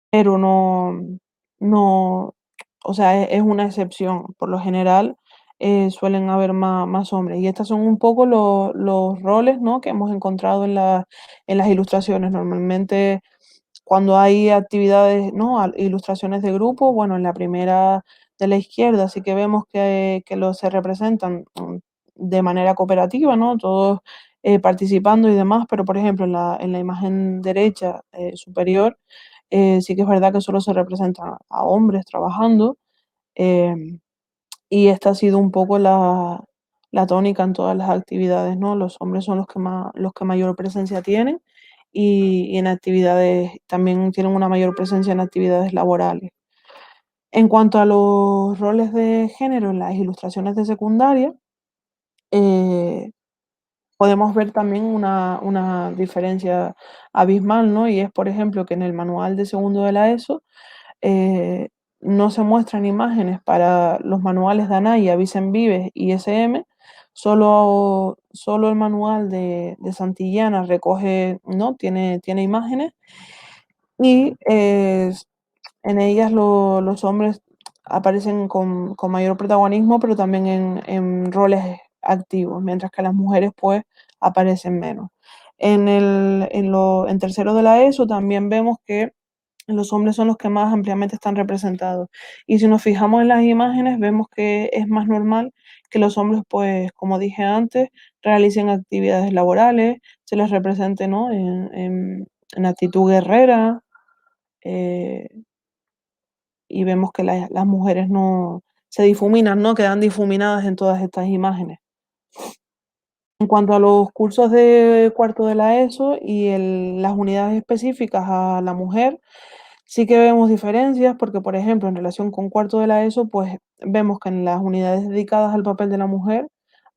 pero no, o sea, es una excepción. Por lo general, suelen haber más hombres. Y estos son un poco los roles, ¿no?, que hemos encontrado en las ilustraciones. Normalmente cuando hay actividades, ¿no?, ilustraciones de grupo, bueno, en la primera de la izquierda sí que vemos que se representan de manera cooperativa, ¿no? Todos participando y demás, pero por ejemplo en la imagen derecha superior sí que es verdad que solo se representa a hombres trabajando. em, y esta ha sido un poco la tónica en todas las actividades, ¿no? Los hombres son los que mayor presencia tienen y en actividades también tienen una mayor presencia en actividades laborales. En cuanto a los roles de género en las ilustraciones de secundaria, eh, podemos ver también una diferencia abismal, ¿no? Y es, por ejemplo, que en el manual de segundo de la ESO eh, no se muestran imágenes para los manuales de Anaya, Vicen Vives y SM, solo el manual de Santillana recoge, ¿no? Tiene imágenes y en ellas los hombres aparecen con mayor protagonismo, pero también en roles activos, mientras que las mujeres pues aparecen menos. En tercero de la ESO también vemos que los hombres son los que más ampliamente están representados. Y si nos fijamos en las imágenes, vemos que es más normal que los hombres, pues, como dije antes, realicen actividades laborales, se les represente, ¿no? En actitud guerrera, eh, y vemos que las mujeres no se difuminan, ¿no? Quedan difuminadas en todas estas imágenes. En cuanto a los cursos de cuarto de la ESO y las unidades específicas a la mujer, sí que vemos diferencias porque, por ejemplo, en relación con cuarto de la ESO, pues vemos que en las unidades dedicadas al papel de la mujer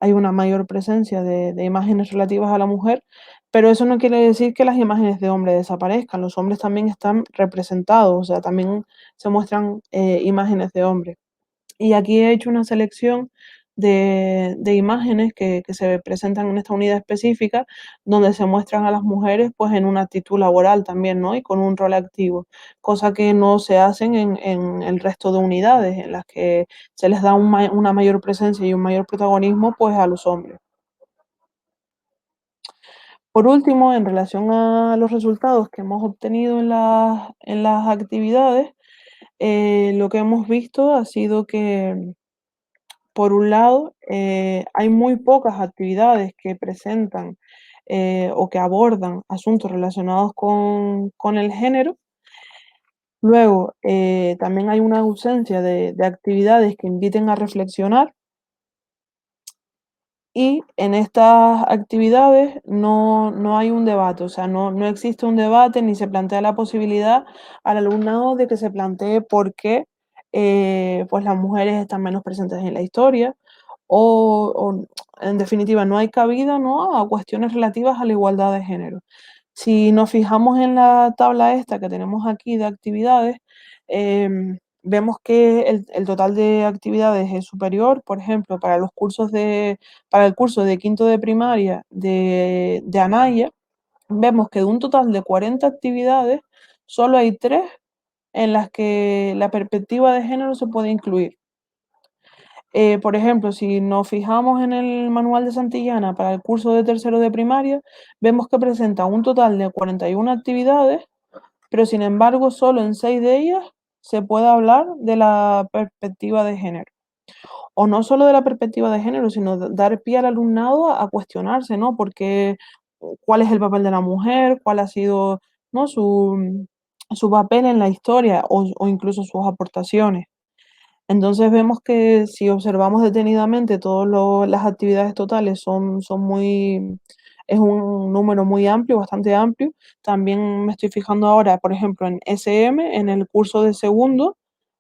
hay una mayor presencia de imágenes relativas a la mujer, pero eso no quiere decir que las imágenes de hombre desaparezcan. Los hombres también están representados, o sea, también se muestran imágenes de hombres. Y aquí he hecho una selección de imágenes que se presentan en esta unidad específica, donde se muestran a las mujeres pues en una actitud laboral también, ¿no? Y con un rol activo, cosa que no se hacen en el resto de unidades, en las que se les da una mayor presencia y un mayor protagonismo pues a los hombres. Por último, en relación a los resultados que hemos obtenido en las actividades, lo que hemos visto ha sido que por un lado, hay muy pocas actividades que presentan o que abordan asuntos relacionados con el género. Luego, también hay una ausencia de actividades que inviten a reflexionar y en estas actividades no hay un debate, o sea, no existe un debate ni se plantea la posibilidad al alumnado de que se plantee por qué pues las mujeres están menos presentes en la historia o, en definitiva no hay cabida, ¿no? A cuestiones relativas a la igualdad de género. Si nos fijamos en la tabla esta que tenemos aquí de actividades, vemos que el total de actividades es superior, por ejemplo, para el curso de quinto de primaria de Anaya, vemos que de un total de 40 actividades, solo hay 3 en las que la perspectiva de género se puede incluir. Por ejemplo, si nos fijamos en el manual de Santillana para el curso de tercero de primaria, vemos que presenta un total de 41 actividades, pero sin embargo, solo en 6 de ellas se puede hablar de la perspectiva de género. O no solo de la perspectiva de género, sino dar pie al alumnado a cuestionarse, ¿no? Porque, ¿cuál es el papel de la mujer? ¿Cuál ha sido, ¿no? Su papel en la historia o incluso sus aportaciones? Entonces vemos que si observamos detenidamente todas las actividades totales es un número muy amplio, bastante amplio. También me estoy fijando ahora, por ejemplo, en SM, en el curso de segundo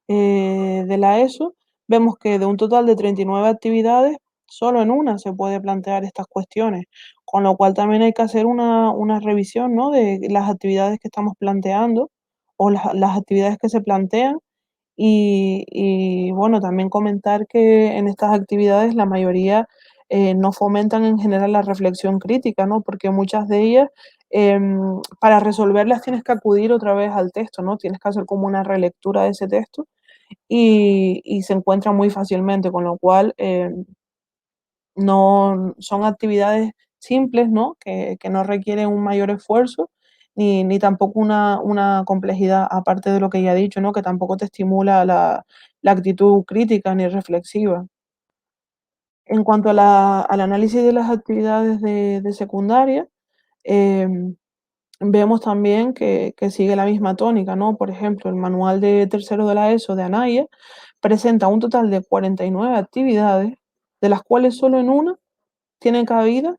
de la ESO, vemos que de un total de 39 actividades, solo en una se puede plantear estas cuestiones, con lo cual también hay que hacer una revisión, ¿no? De las actividades que estamos planteando o las actividades que se plantean y bueno, también comentar que en estas actividades la mayoría no fomentan en general la reflexión crítica, ¿no? Porque muchas de ellas, para resolverlas tienes que acudir otra vez al texto, ¿no? Tienes que hacer como una relectura de ese texto y se encuentra muy fácilmente, con lo cual no son actividades simples, ¿no? Que no requieren un mayor esfuerzo ni tampoco una complejidad, aparte de lo que ya he dicho, ¿no? Que tampoco te estimula la actitud crítica ni reflexiva. En cuanto al análisis de las actividades de secundaria, vemos también que sigue la misma tónica, ¿no? Por ejemplo, el manual de tercero de la ESO de Anaya presenta un total de 49 actividades, de las cuales solo en una tiene cabida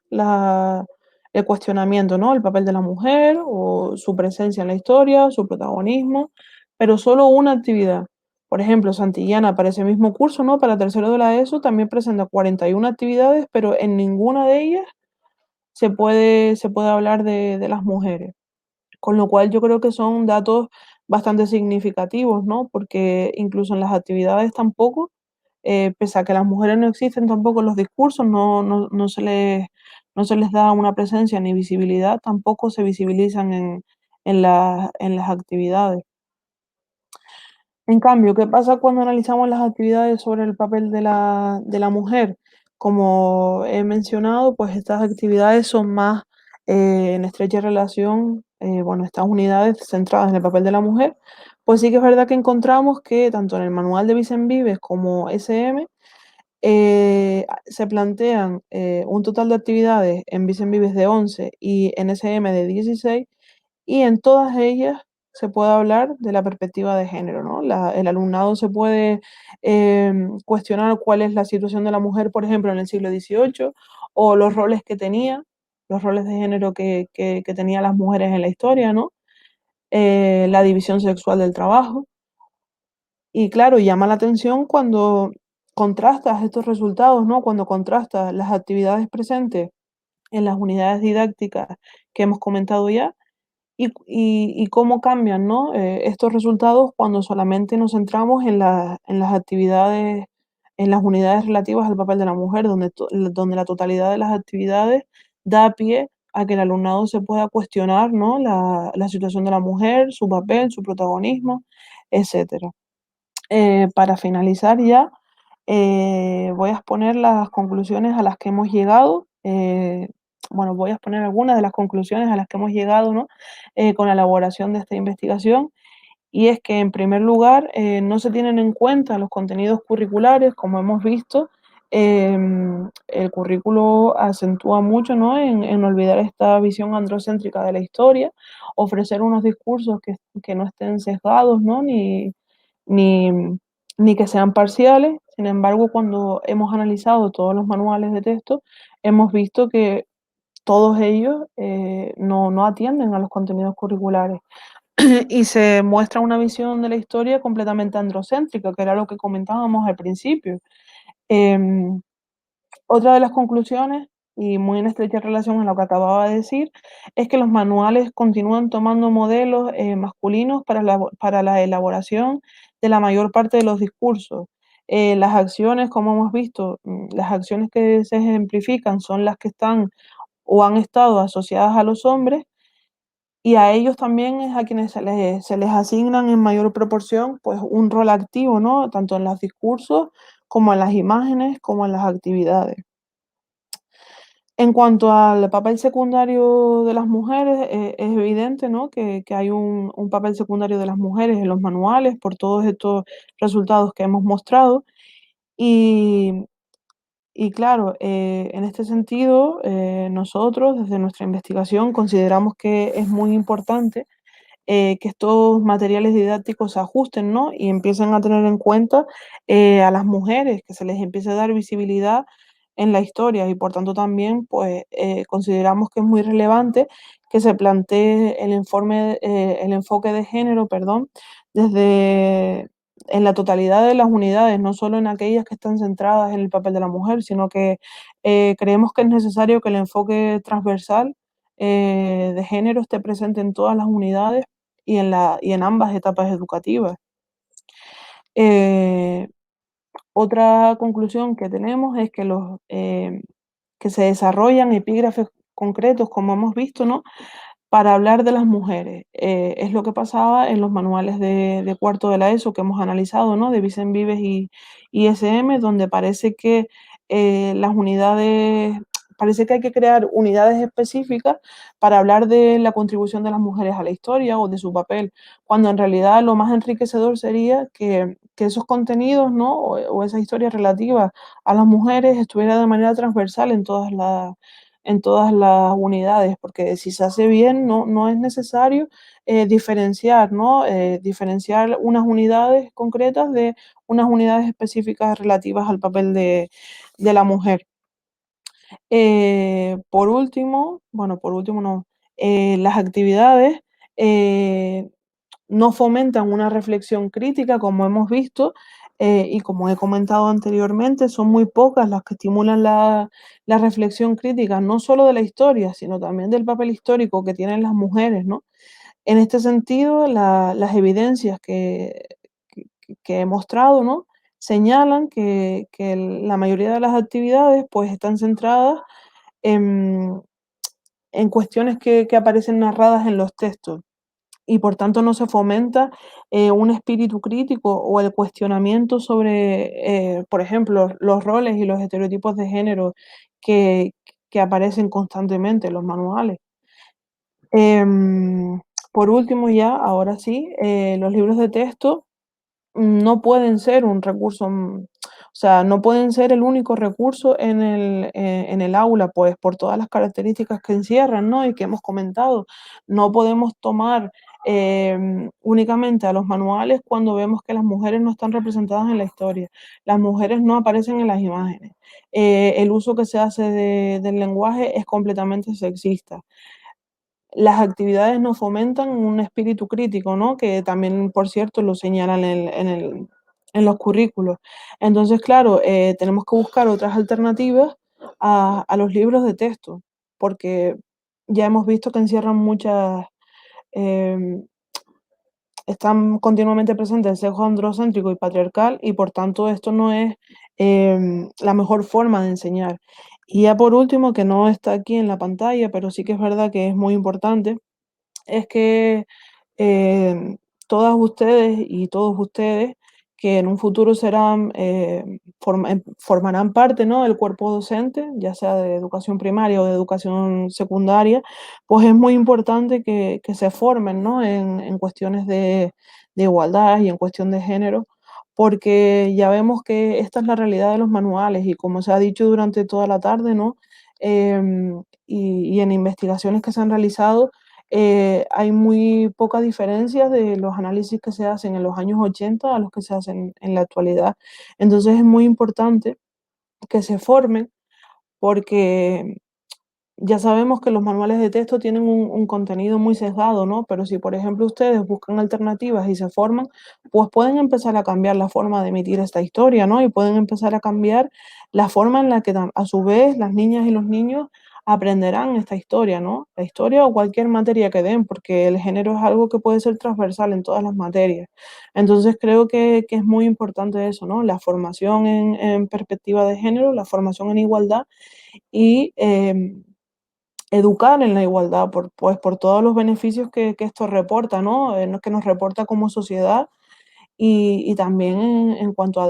el cuestionamiento, ¿no? El papel de la mujer o su presencia en la historia, su protagonismo, pero solo una actividad. Por ejemplo, Santillana para ese mismo curso, ¿no? Para tercero de la ESO también presenta 41 actividades, pero en ninguna de ellas se puede hablar de las mujeres. Con lo cual yo creo que son datos bastante significativos, ¿no? Porque incluso en las actividades tampoco, pese a que las mujeres no existen tampoco en los discursos, no se les da una presencia ni visibilidad, tampoco se visibilizan en las actividades. En cambio, ¿qué pasa cuando analizamos las actividades sobre el papel de la mujer? Como he mencionado, pues estas actividades son más en estrecha relación, bueno, estas unidades centradas en el papel de la mujer, pues sí que es verdad que encontramos que tanto en el manual de Vicen Vives como SM se plantean un total de actividades en Vicen Vives de 11 y en SM de 16, y en todas ellas se puede hablar de la perspectiva de género, ¿no? El alumnado se puede cuestionar cuál es la situación de la mujer, por ejemplo, en el siglo XVIII, o los roles que tenía, los roles de género que tenían las mujeres en la historia, ¿no? La división sexual del trabajo. Y claro, llama la atención cuando contrastas estos resultados, ¿no? Cuando contrastas las actividades presentes en las unidades didácticas que hemos comentado ya, y cómo cambian, ¿no? Estos resultados cuando solamente nos centramos en las actividades, en las unidades relativas al papel de la mujer, donde la totalidad de las actividades da pie a que el alumnado se pueda cuestionar, ¿no? La situación de la mujer, su papel, su protagonismo, etcétera. Para finalizar ya, voy a exponer las conclusiones a las que hemos llegado. Bueno, voy a exponer algunas de las conclusiones a las que hemos llegado, ¿no? Con la elaboración de esta investigación. Y es que, en primer lugar, no se tienen en cuenta los contenidos curriculares, como hemos visto. El currículo acentúa mucho, ¿no? en olvidar esta visión androcéntrica de la historia, ofrecer unos discursos que no estén sesgados, ¿no? Ni, ni que sean parciales. Sin embargo, cuando hemos analizado todos los manuales de texto, hemos visto que todos ellos no atienden a los contenidos curriculares y se muestra una visión de la historia completamente androcéntrica, que era lo que comentábamos al principio. Em, Otra de las conclusiones, y muy en estrecha relación a lo que acababa de decir, es que los manuales continúan tomando modelos masculinos para la elaboración de la mayor parte de los discursos. Las acciones, como hemos visto, las acciones que se ejemplifican son las que están o han estado asociadas a los hombres, y a ellos también es a quienes se les asignan en mayor proporción, pues, un rol activo, ¿no? Tanto en los discursos, como en las imágenes, como en las actividades. En cuanto al papel secundario de las mujeres, es evidente, ¿no? que hay un papel secundario de las mujeres en los manuales por todos estos resultados que hemos mostrado. Y, y claro, en este sentido, nosotros desde nuestra investigación consideramos que es muy importante que estos materiales didácticos se ajusten, ¿no? Y empiecen a tener en cuenta a las mujeres, que se les empiece a dar visibilidad en la historia, y por tanto también, pues, consideramos que es muy relevante que se plantee el enfoque de género, perdón, desde en la totalidad de las unidades, no solo en aquellas que están centradas en el papel de la mujer, sino que creemos que es necesario que el enfoque transversal de género esté presente en todas las unidades y en ambas etapas educativas. Eh, Otra conclusión que tenemos es que se desarrollan epígrafes concretos, como hemos visto, ¿no? Para hablar de las mujeres. Es lo que pasaba en los manuales de cuarto de la ESO que hemos analizado, ¿no? De Vicen Vives y SM, donde parece que las unidades, parece que hay que crear unidades específicas para hablar de la contribución de las mujeres a la historia o de su papel, cuando en realidad lo más enriquecedor sería que que esos contenidos, ¿no? O esa historia relativa a las mujeres estuviera de manera transversal en todas las unidades, porque si se hace bien, no es necesario diferenciar, ¿no? Diferenciar unas unidades concretas de unas unidades específicas relativas al papel de la mujer. Por último, bueno, por último no, las actividades no fomentan una reflexión crítica, como hemos visto, y como he comentado anteriormente, son muy pocas las que estimulan la reflexión crítica, no solo de la historia, sino también del papel histórico que tienen las mujeres, ¿no? En este sentido, las evidencias que he mostrado, ¿no? Señalan que la mayoría de las actividades pues están centradas en, en cuestiones que aparecen narradas en los textos y por tanto no se fomenta un espíritu crítico o el cuestionamiento sobre, por ejemplo, los roles y los estereotipos de género que, que aparecen constantemente en los manuales. Em, por último, ya, ahora sí, los libros de texto no pueden ser un recurso, o sea, no pueden ser el único recurso en el aula, pues por todas las características que encierran, ¿no? Y que hemos comentado. No podemos tomar únicamente a los manuales cuando vemos que las mujeres no están representadas en la historia. Las mujeres no aparecen en las imágenes. El uso que se hace del lenguaje es completamente sexista. Las actividades nos fomentan un espíritu crítico, ¿no? Que también, por cierto, lo señalan en los currículos. Entonces, claro, tenemos que buscar otras alternativas a los libros de texto, porque ya hemos visto que encierran muchas, em, están continuamente presentes el sesgo androcéntrico y patriarcal y por tanto esto no es la mejor forma de enseñar. Y ya por último, que no está aquí en la pantalla, pero sí que es verdad que es muy importante, es que eh, todas ustedes y todos ustedes que en un futuro serán, formarán parte, ¿no? del cuerpo docente, ya sea de educación primaria o de educación secundaria, pues es muy importante que se formen, ¿no? en cuestiones de igualdad y en cuestión de género, porque ya vemos que esta es la realidad de los manuales y como se ha dicho durante toda la tarde, ¿no? Y en investigaciones que se han realizado, hay muy poca diferencia de los análisis que se hacen en los años 80 a los que se hacen en la actualidad. Entonces es muy importante que se formen porque ya sabemos que los manuales de texto tienen un contenido muy sesgado, ¿no? Pero si, por ejemplo, ustedes buscan alternativas y se forman, pues pueden empezar a cambiar la forma de emitir esta historia, ¿no? Y pueden empezar a cambiar la forma en la que a su vez las niñas y los niños aprenderán esta historia, ¿no? La historia o cualquier materia que den, porque el género es algo que puede ser transversal en todas las materias. Entonces creo que es muy importante eso, ¿no? La formación en perspectiva de género, la formación en igualdad y educar en la igualdad pues, por todos los beneficios que esto reporta, ¿no? Que nos reporta como sociedad y también en cuanto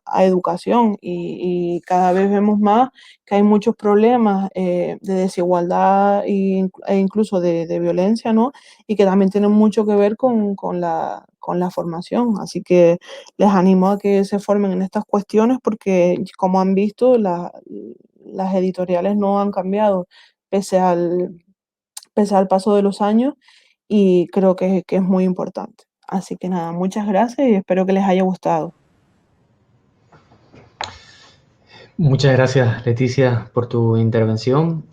a educación. Y cada vez vemos más que hay muchos problemas de desigualdad e incluso de violencia, ¿no? Y que también tienen mucho que ver con la formación. Así que les animo a que se formen en estas cuestiones porque, como han visto, las editoriales no han cambiado pese pese al paso de los años y creo que es muy importante. Así que nada, muchas gracias y espero que les haya gustado. Muchas gracias, Leticia, por tu intervención.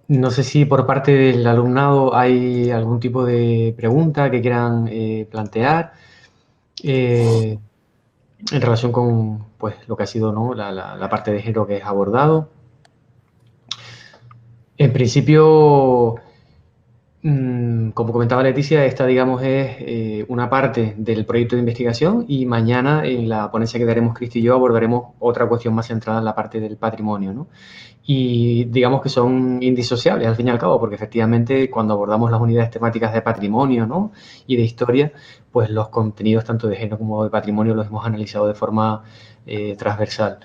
No sé si por parte del alumnado hay algún tipo de pregunta que quieran plantear eh, en relación con pues, lo que ha sido, ¿no? la parte de género que es abordado. En principio, como comentaba Leticia, esta, digamos, es una parte del proyecto de investigación y mañana en la ponencia que daremos Cristi y yo abordaremos otra cuestión más centrada en la parte del patrimonio, ¿no? Y digamos que son indisociables al fin y al cabo, porque efectivamente cuando abordamos las unidades temáticas de patrimonio, ¿no? y de historia, pues los contenidos tanto de género como de patrimonio los hemos analizado de forma transversal.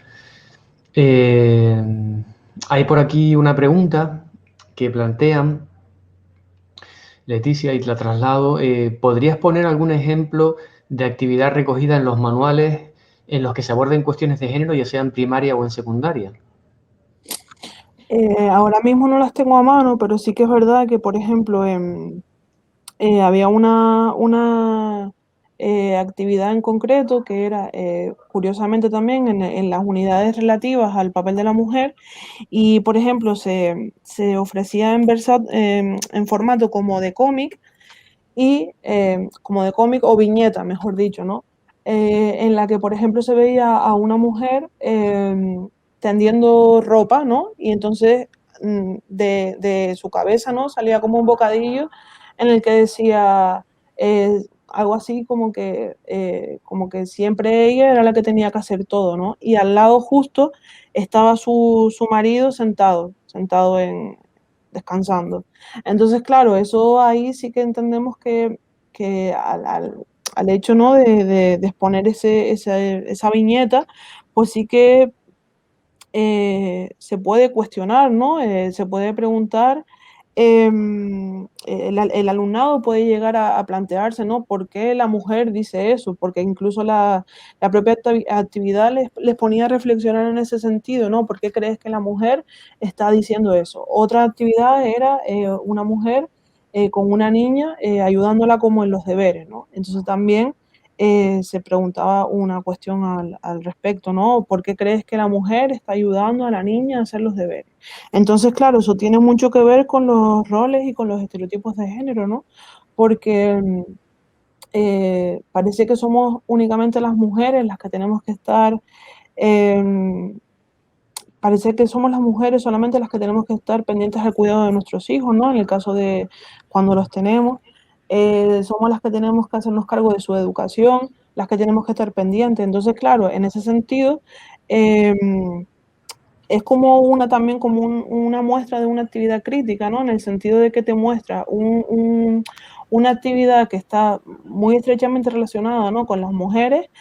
Hay por aquí una pregunta que plantean Leticia, y te la traslado. ¿Podrías poner algún ejemplo de actividad recogida en los manuales en los que se aborden cuestiones de género, ya sea en primaria o en secundaria? Ahora mismo no las tengo a mano, pero sí que es verdad que, por ejemplo, había una actividad en concreto que era, curiosamente también, en las unidades relativas al papel de la mujer y, por ejemplo, se ofrecía en formato como de cómic y como de cómic o viñeta, mejor dicho, ¿no? En la que, por ejemplo, se veía a una mujer tendiendo ropa, ¿no? Y entonces de su cabeza, ¿no? Salía como un bocadillo en el que decía algo así como que siempre ella era la que tenía que hacer todo, ¿no? Y al lado justo estaba su marido sentado descansando. Entonces, claro, eso ahí sí que entendemos que al hecho, ¿no? de exponer esa viñeta, pues sí que se puede cuestionar, ¿no? Se puede preguntar, el alumnado puede llegar a plantearse, ¿no? ¿Por qué la mujer dice eso? Porque incluso la propia actividad les ponía a reflexionar en ese sentido, ¿no? ¿Por qué crees que la mujer está diciendo eso? Otra actividad era una mujer con una niña ayudándola como en los deberes, ¿no? Entonces también se preguntaba una cuestión al respecto, ¿no? ¿Por qué crees que la mujer está ayudando a la niña a hacer los deberes? Entonces, claro, eso tiene mucho que ver con los roles y con los estereotipos de género, ¿no? Porque parece que somos únicamente las mujeres las que tenemos que estar em, parece que somos las mujeres solamente las que tenemos que estar pendientes al cuidado de nuestros hijos, ¿no? En el caso de cuando los tenemos, somos las que tenemos que hacernos cargo de su educación, las que tenemos que estar pendientes. Entonces, claro, en ese sentido, eh, es como también como una muestra de una actividad crítica, ¿no? En el sentido de que te muestra una actividad que está muy estrechamente relacionada, ¿no? Con las mujeres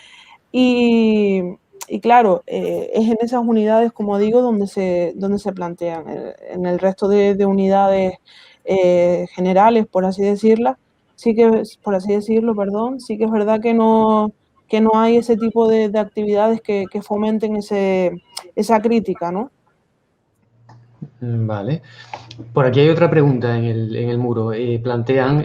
y, y claro, es en esas unidades, como digo, donde se plantean. En el resto de unidades generales, por así decirla, por así decirlo, perdón, sí que es verdad que no hay ese tipo de actividades que fomenten esa crítica, ¿no? Vale. Por aquí hay otra pregunta en el muro. Plantean,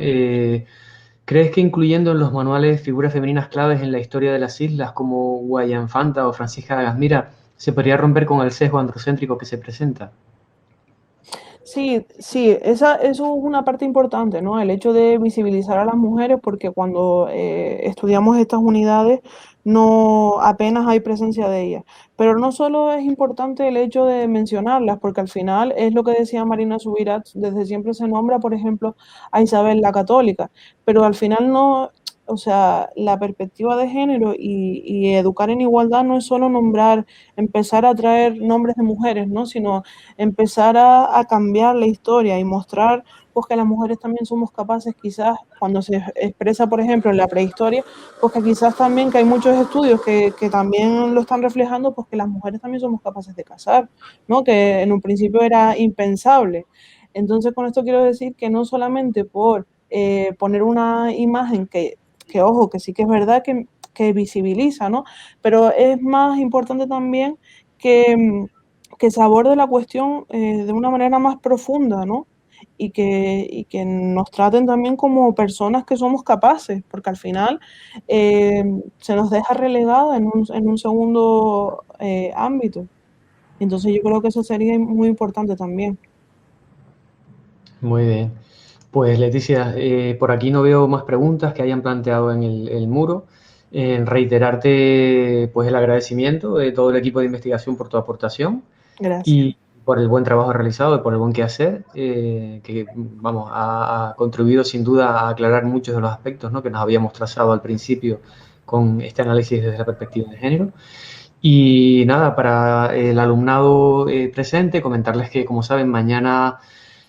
¿crees que incluyendo en los manuales figuras femeninas claves en la historia de las islas como Guaya Fanta o Francisca de Gasmira se podría romper con el sesgo androcéntrico que se presenta? Sí, sí, eso es una parte importante, ¿no? El hecho de visibilizar a las mujeres, porque cuando estudiamos estas unidades no apenas hay presencia de ellas. Pero no solo es importante el hecho de mencionarlas, porque al final es lo que decía Marina Subirats, desde siempre se nombra, por ejemplo, a Isabel la Católica, pero al final no, o sea, la perspectiva de género y educar en igualdad no es solo nombrar, empezar a traer nombres de mujeres, ¿no? Sino empezar a cambiar la historia y mostrar pues que las mujeres también somos capaces, quizás cuando se expresa, por ejemplo, en la prehistoria, pues que quizás también que hay muchos estudios que también lo están reflejando, pues que las mujeres también somos capaces de cazar, ¿no? Que en un principio era impensable. Entonces, con esto quiero decir que no solamente por poner una imagen ojo, que sí que es verdad que visibiliza, ¿no? Pero es más importante también que, que se aborde la cuestión de una manera más profunda, ¿no? Y que nos traten también como personas que somos capaces, porque al final eh, se nos deja relegada en un segundo ámbito. Entonces yo creo que eso sería muy importante también. Muy bien. Pues Leticia, por aquí no veo más preguntas que hayan planteado en el muro. Reiterarte pues el agradecimiento de todo el equipo de investigación por tu aportación Gracias. y por el buen trabajo realizado y por el buen quehacer, que vamos, ha contribuido sin duda a aclarar muchos de los aspectos, ¿no?, que nos habíamos trazado al principio con este análisis desde la perspectiva de género. Y nada, para el alumnado presente, comentarles que, como saben, mañana,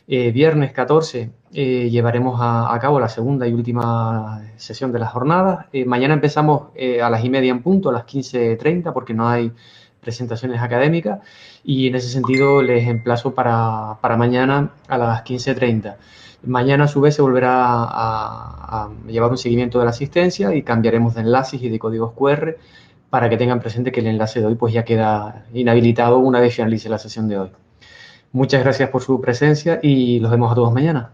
viernes 14, llevaremos a cabo la segunda y última sesión de la jornada. Mañana empezamos a las y media en punto, a las 15:30, porque no hay presentaciones académicas. Y en ese sentido les emplazo para mañana a las 15:30. Mañana a su vez se volverá a llevar un seguimiento de la asistencia y cambiaremos de enlaces y de códigos QR para que tengan presente que el enlace de hoy pues ya queda inhabilitado una vez finalice la sesión de hoy. Muchas gracias por su presencia y los vemos a todos mañana.